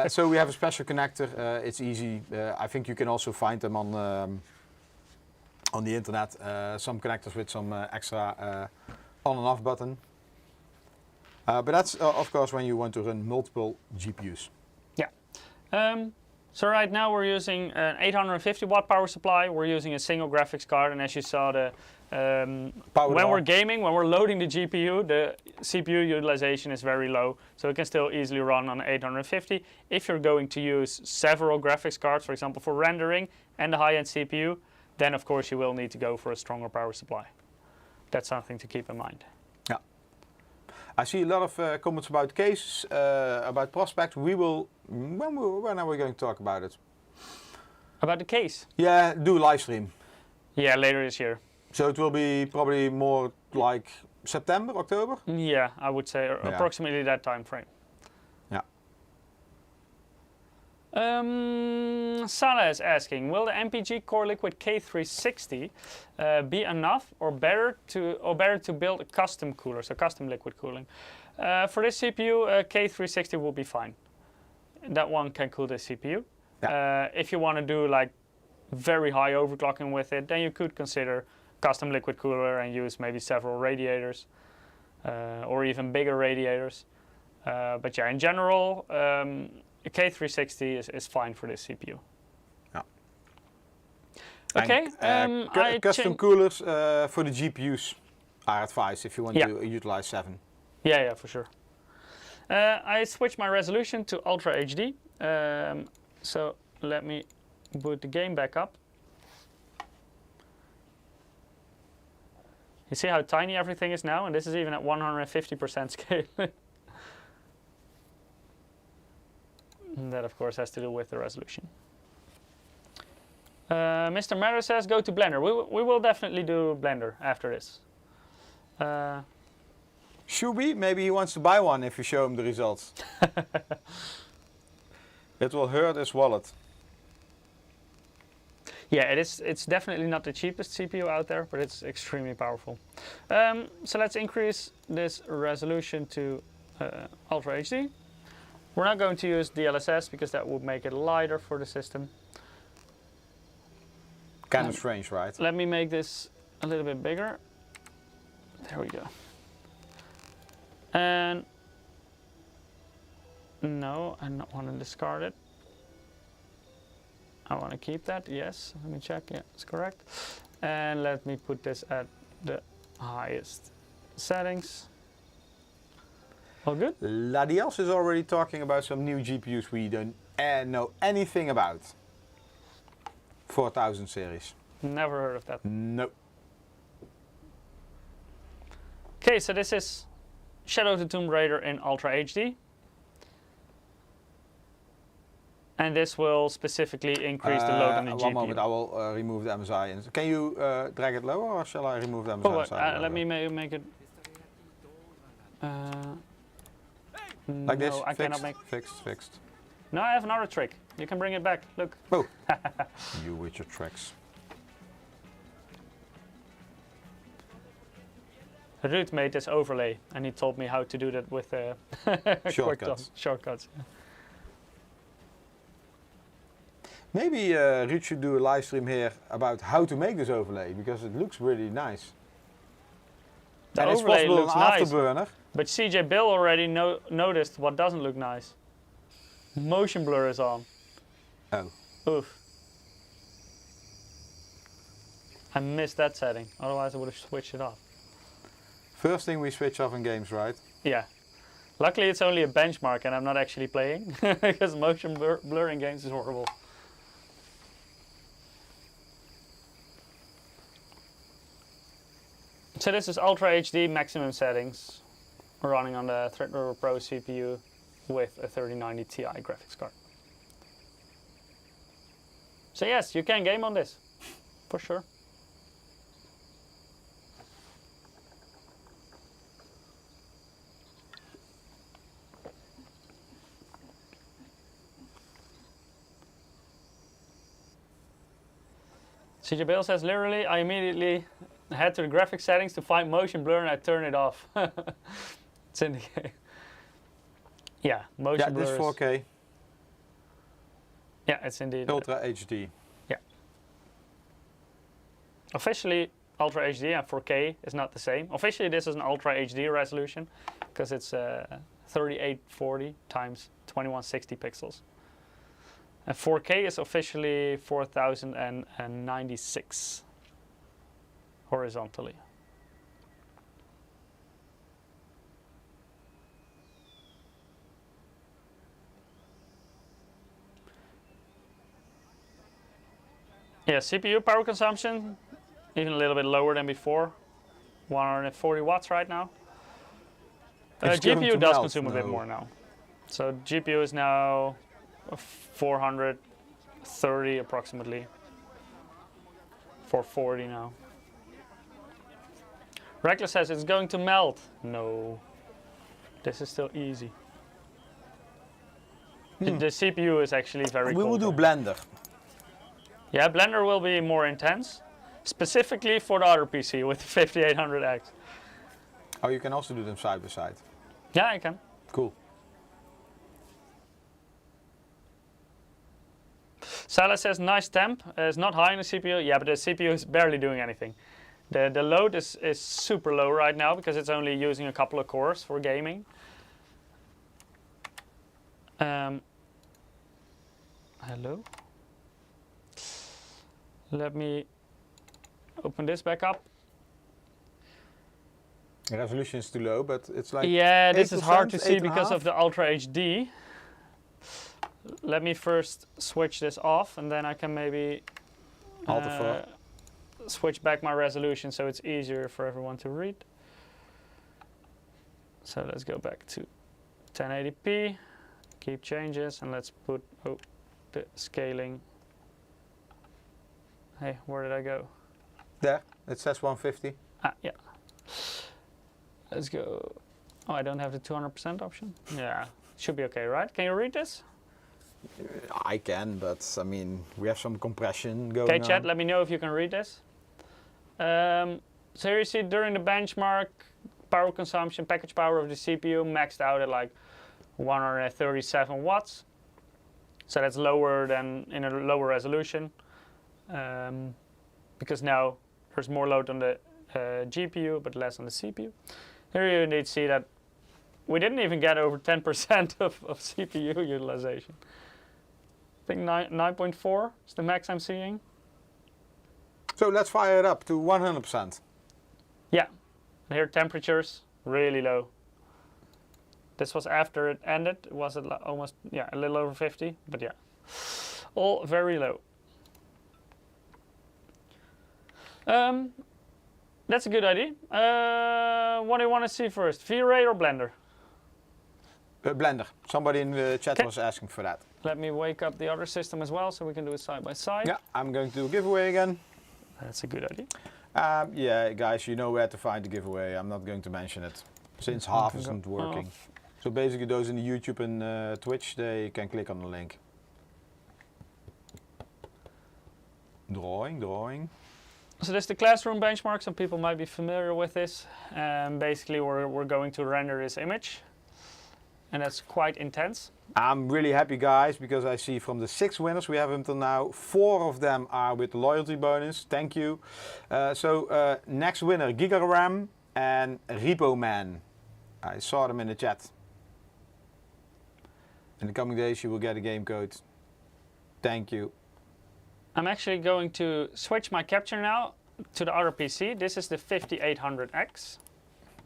So we have a special connector. It's easy. I think you can also find them on the internet, some connectors with some extra on and off button. But that's of course when you want to run multiple GPUs. Yeah. So right now we're using an 850 watt power supply. We're using a single graphics card, and as you saw, we're gaming, when we're loading the GPU, the CPU utilization is very low, so it can still easily run on 850. If you're going to use several graphics cards, for example for rendering and the high-end CPU, then of course you will need to go for a stronger power supply. That's something to keep in mind. Yeah. I see a lot of comments about cases, about prospects. We will, when are we going to talk about it? About the case? Yeah, do a live stream. Yeah, later this year. So it will be probably more like September, October? Yeah, I would say approximately that time frame. Yeah. Salah is asking, will the MPG Core Liquid K360 be enough or better to build a custom cooler, so custom liquid cooling? For this CPU, K360 will be fine. That one can cool the CPU. Yeah. If you want to do like very high overclocking with it, then you could consider custom liquid cooler and use maybe several radiators or even bigger radiators. But yeah, in general, a K360 is fine for this CPU. Yeah. Okay. Custom coolers for the GPUs. are advised if you want to utilize 7. Yeah, for sure. I switched my resolution to Ultra HD. So let me boot the game back up. You see how tiny everything is now? And this is even at 150% scale. And that, of course, has to do with the resolution. Mr. Matter says, go to Blender. We will definitely do Blender after this. Should we? Maybe he wants to buy one if you show him the results. It will hurt his wallet. Yeah, it's definitely not the cheapest CPU out there, but it's extremely powerful. So let's increase this resolution to Ultra HD. We're not going to use DLSS because that would make it lighter for the system. Kind of strange, right? Let me make this a little bit bigger. There we go. And no, I don't want to discard it. I want to keep that, yes. Let me check, yeah, it's correct. And let me put this at the highest settings. All good? Ladiels is already talking about some new GPUs we don't know anything about. 4000 series. Never heard of that. Nope. Okay, so this is Shadow of the Tomb Raider in Ultra HD. And this will specifically increase the load on the GPU. One moment, I will remove the MSI. Can you drag it lower, or shall I remove the MSI? Let me make it... like this? No, I cannot make... Fixed. No, I have another trick. You can bring it back, look. Oh, you with your tricks. Ruud made this overlay, and he told me how to do that with shortcuts. Shortcuts. Yeah. Maybe Ruud should do a live stream here about how to make this overlay, because it looks really nice. The and overlay it's possible looks an nice, afterburner. but CJ Bill already noticed what doesn't look nice. Motion blur is on. Oh. Oof. I missed that setting, otherwise I would have switched it off. First thing we switch off in games, right? Yeah. Luckily it's only a benchmark and I'm not actually playing, because motion blur in games is horrible. So this is Ultra HD maximum settings, running on the Threadripper Pro CPU with a 3090 Ti graphics card. So yes, you can game on this, for sure. CJ Bill says, literally, I immediately head to the graphics settings to find motion blur and I turn it off. It's in the game. Yeah, motion blur. Yeah, this 4K. Yeah, it's indeed. Ultra HD. Yeah. Officially, Ultra HD and 4K is not the same. Officially, this is an Ultra HD resolution because it's 3840 times 2160 pixels. And 4K is officially 4096 horizontally. Yeah, CPU power consumption, even a little bit lower than before. 140 watts right now. GPU does consume a bit more now. So GPU is now 430 approximately. 440 now. Reckless says it's going to melt. No. This is still easy. The CPU is actually very We will do Blender. Yeah, Blender will be more intense. Specifically for the other PC with the 5800X. Oh, you can also do them side by side. Yeah, I can. Cool. Salah says nice temp. It's not high in the CPU. Yeah, but the CPU is barely doing anything. The load is super low right now because it's only using a couple of cores for gaming. Hello? Let me open this back up. The resolution is too low, but it's like yeah, this is hard to see because 8.5? of the Ultra HD. Let me first switch this off, and then I can maybe switch back my resolution so it's easier for everyone to read. So let's go back to 1080p, keep changes, and let's put the scaling. Hey, where did I go? There, it says 150. Ah, yeah. Let's go. Oh, I don't have the 200% option? Yeah, should be okay, right? Can you read this? I can, but I mean, we have some compression going on. Okay, chat, let me know if you can read this. So here you see during the benchmark, power consumption, package power of the CPU maxed out at like 137 watts. So that's lower than in a lower resolution. Because now there's more load on the GPU, but less on the CPU. Here you indeed see that we didn't even get over 10% of CPU utilization. I think 9.4 is the max I'm seeing. So let's fire it up to 100%. Yeah, and here temperatures really low. This was after it ended. It was almost, yeah, a little over 50, but yeah, all very low. That's a good idea. What do you want to see first, V-Ray or Blender? Blender. Somebody in the chat was asking for that. Let me wake up the other system as well so we can do it side by side. Yeah, I'm going to do a giveaway again. That's a good idea. Yeah, guys, you know where to find the giveaway. I'm not going to mention it since half isn't working. Off. So basically those in the YouTube and Twitch, they can click on the link. Drawing. So this is the classroom benchmark. Some people might be familiar with this. Basically, we're going to render this image. And that's quite intense. I'm really happy, guys, because I see from the 6 winners we have until now, 4 of them are with the loyalty bonus. Thank you. Next winner, GigaRAM and Repo Man. I saw them in the chat. In the coming days, you will get a game code. Thank you. I'm actually going to switch my capture now to the other PC. This is the 5800X.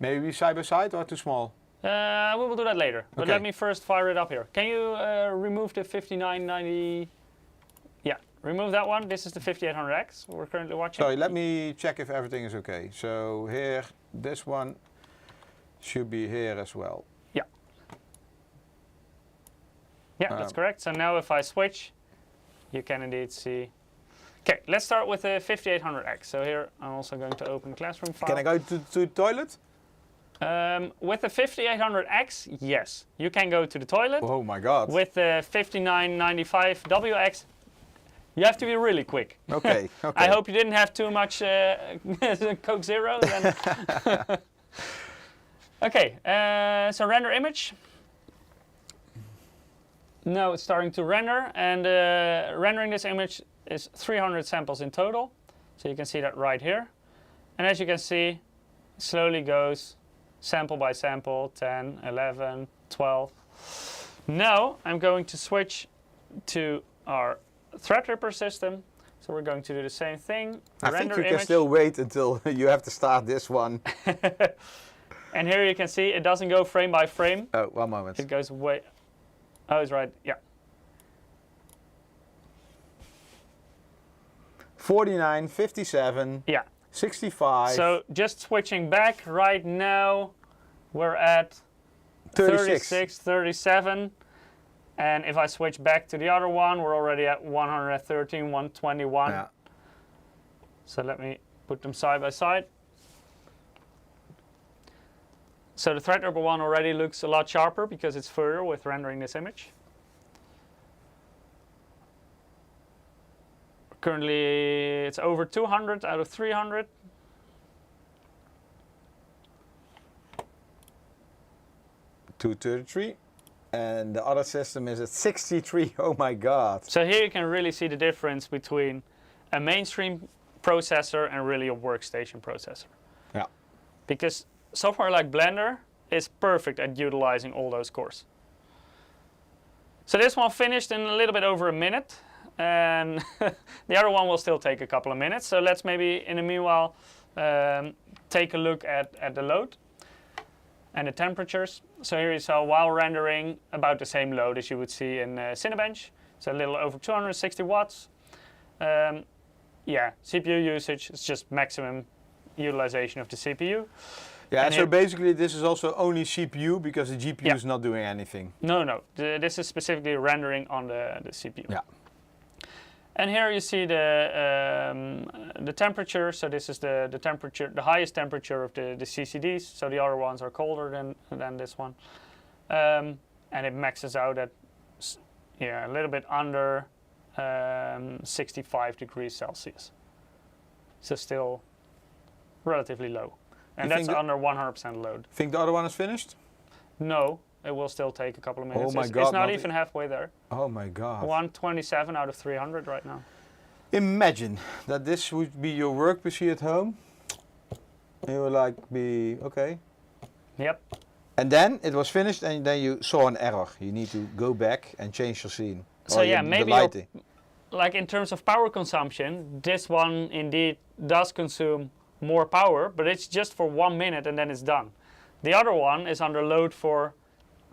Maybe side by side or too small? We will do that later. But Okay. let me first fire it up here. Can you remove the 5990? Yeah, remove that one. This is the 5800X we're currently watching. Sorry, let me check if everything is okay. So here, this one should be here as well. Yeah. Yeah, that's correct. So now if I switch, you can indeed see. Okay, let's start with the 5800X. So here I'm also going to open Classroom file. Can I go to the toilet? With the 5800X, yes. You can go to the toilet. Oh my god. With the 5995 WX, you have to be really quick. Okay, okay. I hope you didn't have too much Coke Zero. Then. Okay, so render image. Now it's starting to render, and rendering this image is 300 samples in total. So you can see that right here. And as you can see, it slowly goes sample by sample, 10, 11, 12. Now I'm going to switch to our Threadripper system. So we're going to do the same thing. I think you can still wait until you have to start this one. And here you can see it doesn't go frame by frame. Oh, one moment. It goes way. Oh, it's right. Yeah. 49, 57, Yeah. 65. So just switching back right now, we're at 36, 37. And if I switch back to the other one, we're already at 113, 121. Yeah. So let me put them side by side. So the Threadripper one already looks a lot sharper because it's further with rendering this image. Currently, it's over 200 out of 300. .233, and the other system is at 63. Oh my god. So here you can really see the difference between a mainstream processor and really a workstation processor. Yeah. Because software like Blender is perfect at utilizing all those cores. So this one finished in a little bit over a minute, and the other one will still take a couple of minutes. So let's maybe in the meanwhile take a look at the load. and the temperatures. So here you saw while rendering about the same load as you would see in Cinebench. So a little over 260 watts. Yeah, CPU usage is just maximum utilization of the CPU. Yeah, and so basically this is also only CPU because the GPU is not doing anything. No. This is specifically rendering on the CPU. Yeah. And here you see the temperature. So this is the temperature, the highest temperature of the CCDs. So the other ones are colder than this one. And it maxes out at a little bit under 65 degrees Celsius. So still relatively low. And that's under 100% load. Think the other one is finished? No, it will still take a couple of minutes. Oh my God, it's not even halfway there. Oh my God. 127 out of 300 right now. Imagine that this would be your work PC at home. You would like be, okay. Yep. And then it was finished and then you saw an error. You need to go back and change your scene. So yeah, maybe like in terms of power consumption, this one indeed does consume more power, but it's just for 1 minute and then it's done. The other one is under load for,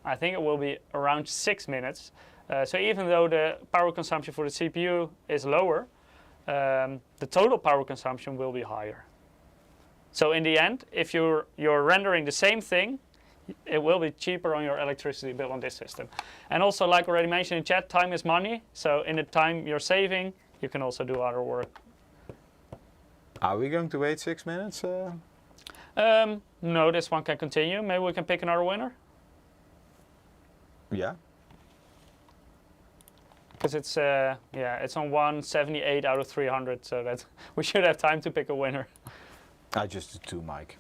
I think it will be around 6 minutes. So even though the power consumption for the CPU is lower, the total power consumption will be higher. So in the end, if you're rendering the same thing, it will be cheaper on your electricity bill on this system. And also, like already mentioned in chat, time is money. So in the time you're saving, you can also do other work. Are we going to wait 6 minutes? No, this one can continue. Maybe we can pick another winner. Yeah. Because it's it's on 178 out of 300, so that we should have time to pick a winner. I just did 2, Mike.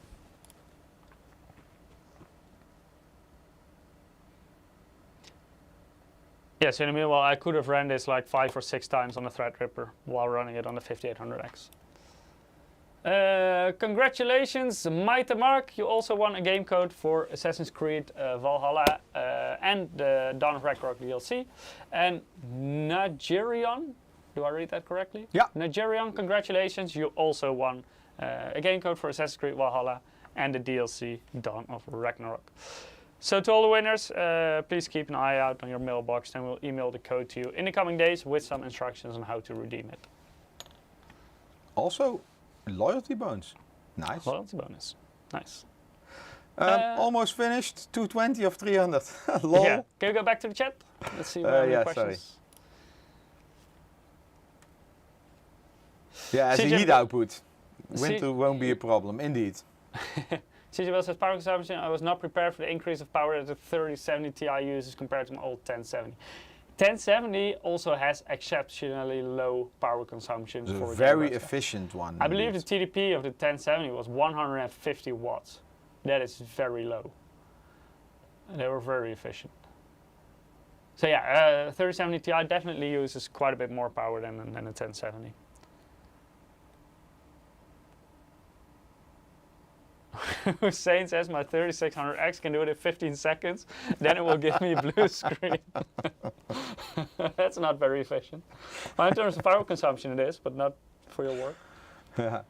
Yes, in the meanwhile, I could have ran this like 5 or 6 times on the Threadripper while running it on the 5800X. Congratulations, Maite Mark. You also won a game code for Assassin's Creed Valhalla and the Dawn of Ragnarok DLC. And Nigerian, do I read that correctly? Yeah. Nigerian, congratulations. You also won a game code for Assassin's Creed Valhalla and the DLC Dawn of Ragnarok. So to all the winners, please keep an eye out on your mailbox and we'll email the code to you in the coming days with some instructions on how to redeem it. Also, loyalty bonus. Nice. Loyalty bonus. Nice. Almost finished. 220 of 300. Lol. Yeah. Can we go back to the chat? Let's see what any questions. Sorry. Yeah, as a heat output, winter won't be a problem, indeed. CJ says power consumption. I was not prepared for the increase of power that the 3070 Ti uses compared to my old 1070. 1070 also has exceptionally low power consumption. It's a very efficient one. I believe the TDP of the 1070 was 150 watts. That is very low. And they were very efficient. So yeah, 3070 Ti definitely uses quite a bit more power than a 1070. Hussein says my 3600X can do it in 15 seconds, then it will give me a blue screen. That's not very efficient. Well, in terms of power consumption it is, but not for your work. Yeah.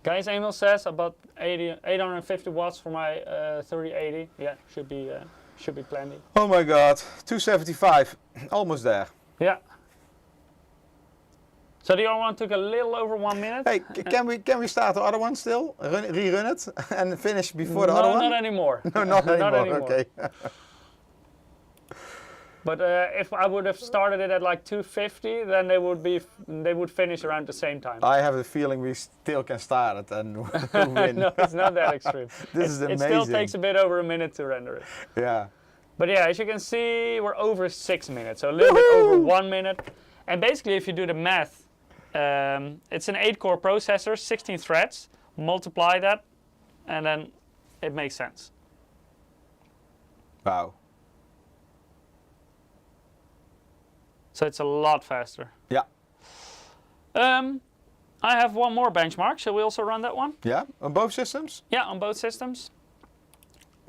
Guys, Emil says about 850 watts for my 3080. Yeah, should be plenty. Oh my God, 275, almost there. Yeah. So the other one took a little over 1 minute. Hey, can we start the other one still? Rerun it and finish before the other one? No, not anymore. No, not anymore. Okay. But if I would have started it at like 250, then they would finish around the same time. I have a feeling we still can start it and win. No, it's not that extreme. This is amazing. It still takes a bit over a minute to render it. Yeah. But yeah, as you can see, we're over 6 minutes, so a little bit over 1 minute. And basically, if you do the math, it's an 8-core processor, 16 threads. Multiply that, and then it makes sense. Wow. So it's a lot faster. Yeah. I have one more benchmark. Shall we also run that one? Yeah, on both systems? Yeah, on both systems.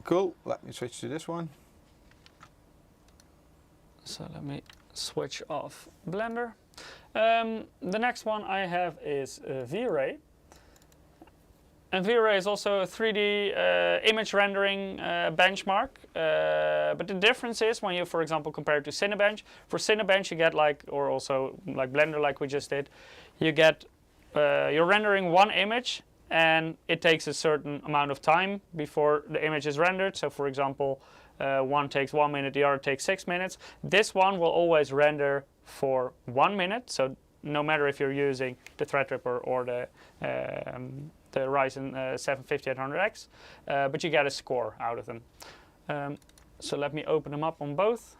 Cool. Let me switch to this one. So let me switch off Blender. The next one I have is V-Ray. And V-Ray is also a 3D image rendering benchmark, but the difference is when you, for example, compare it to Cinebench. For Cinebench you get or also like Blender like we just did, you get, you're rendering one image and it takes a certain amount of time before the image is rendered. So for example, one takes 1 minute, the other takes 6 minutes. This one will always render for 1 minute, so no matter if you're using the Threadripper or the Ryzen 7 5800X, but you get a score out of them. So let me open them up on both.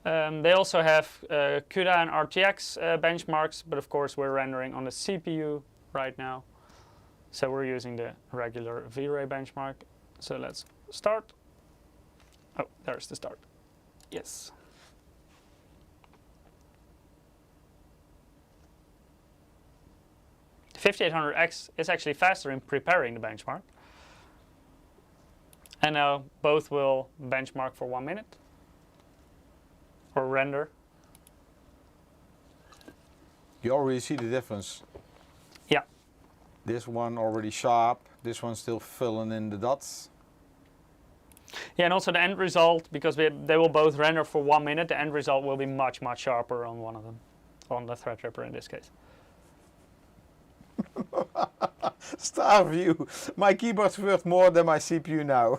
They also have CUDA and RTX benchmarks, but of course we're rendering on the CPU right now. So we're using the regular V-Ray benchmark. So let's start. Oh, there's the start. Yes. The 5800X is actually faster in preparing the benchmark. And now both will benchmark for 1 minute. Or render. You already see the difference. Yeah. This one already sharp, this one still filling in the dots. Yeah, and also the end result, because they will both render for 1 minute, the end result will be much, much sharper on one of them. On the Threadripper in this case. Star view. My keyboard's worth more than my CPU now.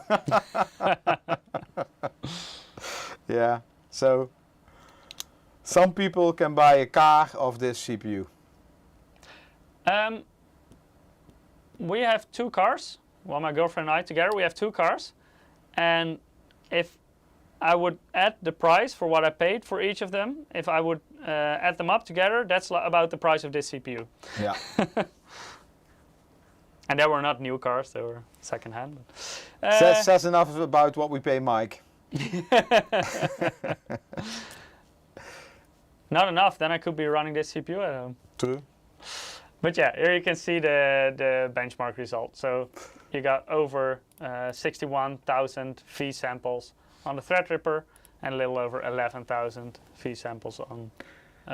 Yeah, so some people can buy a car of this CPU. We have 2 cars. Well, my girlfriend and I together, we have 2 cars. And if I would add the price for what I paid for each of them, if I would add them up together, that's about the price of this CPU. Yeah. And they were not new cars, they were second-hand. Says enough about what we pay Mike. Not enough, then I could be running this CPU at home. True. But yeah, here you can see the benchmark result. So you got over 61,000 V samples on the Threadripper and a little over 11,000 V samples on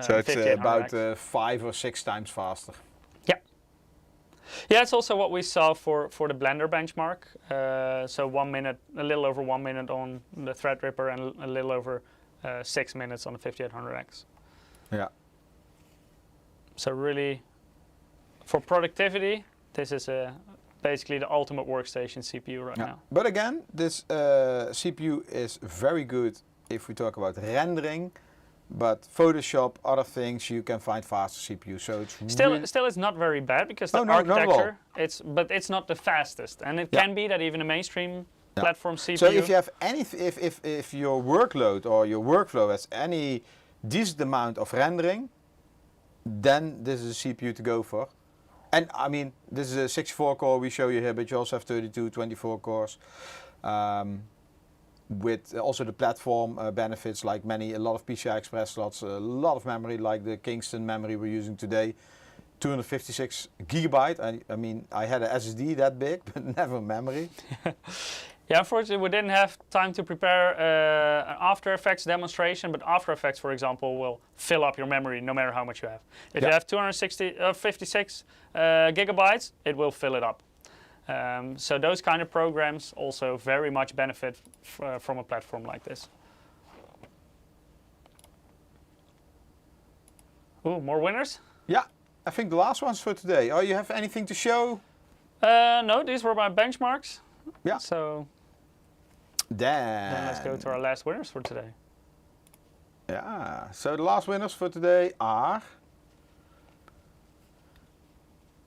so it's about 5 or 6 times faster. Yeah. Yeah, it's also what we saw for the Blender benchmark. So 1 minute, a little over 1 minute on the Threadripper and a little over 6 minutes on the 5800X. Yeah. So really, for productivity, this is basically the ultimate workstation CPU right now. But again, this CPU is very good if we talk about rendering, but Photoshop, other things, you can find faster CPU. So it's still it's not very bad because the architecture, but it's not the fastest, and it can be that even a mainstream platform CPU. So if you have any, if your workload or your workflow has any decent amount of rendering, then this is a CPU to go for. And I mean, this is a 64 core we show you here, but you also have 32, 24 cores. With also the platform benefits like a lot of PCI Express slots, a lot of memory like the Kingston memory we're using today. 256 gigabyte. I mean, I had an SSD that big, but never memory. Yeah, unfortunately, we didn't have time to prepare an After Effects demonstration, but After Effects, for example, will fill up your memory no matter how much you have. If you have 256 gigabytes, it will fill it up. So those kind of programs also very much benefit from a platform like this. Ooh, more winners? Yeah, I think the last ones for today. Oh, you have anything to show? No, these were my benchmarks. Yeah. So then let's go to our last winners for today. Yeah, so the last winners for today are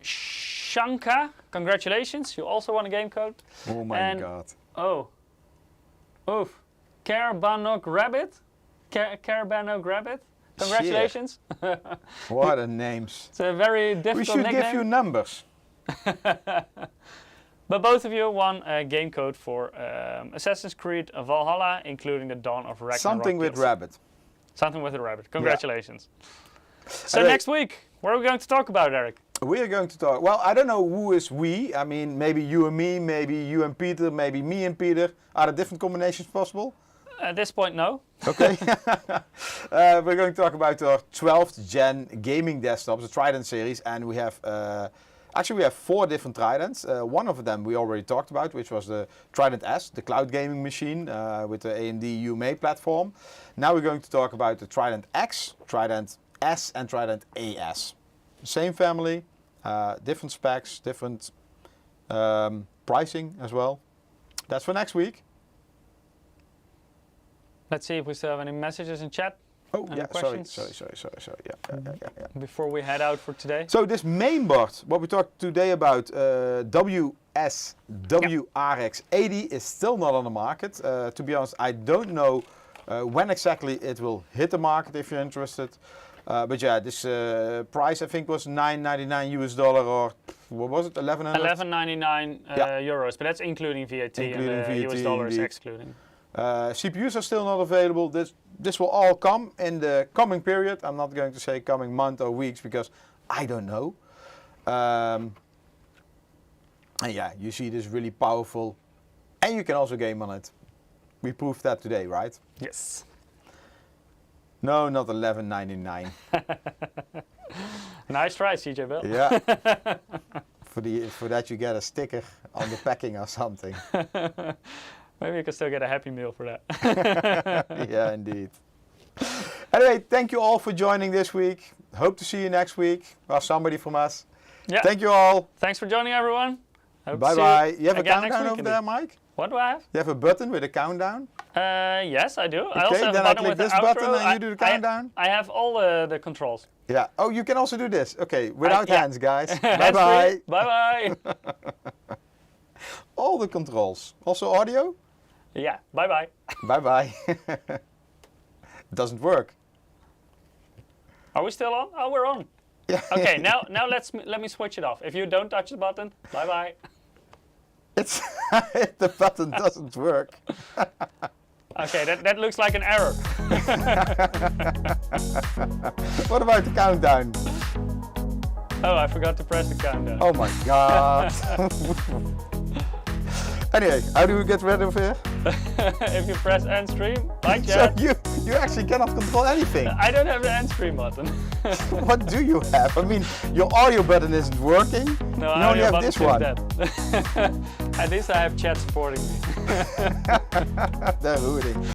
Shanka, congratulations, you also won a game code. Oh my god. Oh, oof, Carbanog Rabbit, Carbanog Rabbit, congratulations. What a names. It's a very difficult We should nickname. give you numbers. But both of you won a game code for Assassin's Creed Valhalla, including the Dawn of Ragnarok. Something with rabbit. Something with a rabbit. Congratulations. Yeah. So next week, what are we going to talk about, Eric? We are going to talk, well, I don't know who is we. I mean, maybe you and me, maybe you and Peter, maybe me and Peter. Are there different combinations possible? At this point, no. Okay. We're going to talk about our 12th gen gaming desktops, the Trident series, and we have actually we have 4 different Tridents. One of them we already talked about, which was the Trident S, the cloud gaming machine with the AMD UMA platform. Now we're going to talk about the Trident X, Trident S, and Trident AS. Same family, different specs, different pricing as well. That's for next week. Let's see if we still have any messages in chat. Oh, any yeah, questions? sorry. Yeah. Before we head out for today. So this main board, what we talked today about, WS WRX80 is still not on the market. To be honest, I don't know when exactly it will hit the market if you're interested. But yeah, this price I think was $9.99 US or what was it, 1100? 11.99 euros, but that's including VAT and VAT, US dollars indeed. excluding. CPUs are still not available. This will all come in the coming period. I'm not going to say coming month or weeks because I don't know. And yeah, you see this really powerful, and you can also game on it. We proved that today, right? Yes. No, not 11.99. Nice try, CJ Bill. Yeah. For that you get a sticker on the packing or something. Maybe you can still get a Happy Meal for that. Yeah, indeed. Anyway, thank you all for joining this week. Hope to see you next week, or somebody from us. Yeah. Thank you all. Thanks for joining, everyone. Bye-bye. You have a again next countdown week, over there, Mike? What do I have? You have a button with a countdown? Yes, I do. Okay, I also have then a I button click with the this outro. button and you do the countdown? I have all the controls. Yeah. Oh, you can also do this. Okay, without yeah. hands, guys. Hands Bye-bye. free. Bye-bye. All the controls. Also audio? Yeah, bye-bye. Bye-bye. It doesn't work. Are we still on? Oh, we're on. Yeah. Okay, now let me switch it off. If you don't touch the button, bye-bye. It's the button doesn't work. Okay, that looks like an error. What about the countdown? Oh, I forgot to press the countdown. Oh my god. Anyway, how do we get rid of it? If you press end stream, like So that. you actually cannot control anything. I don't have the end stream button. What do you have? I mean, your audio button isn't working. No, you only have this one. At least I have chat supporting me. They're hooting.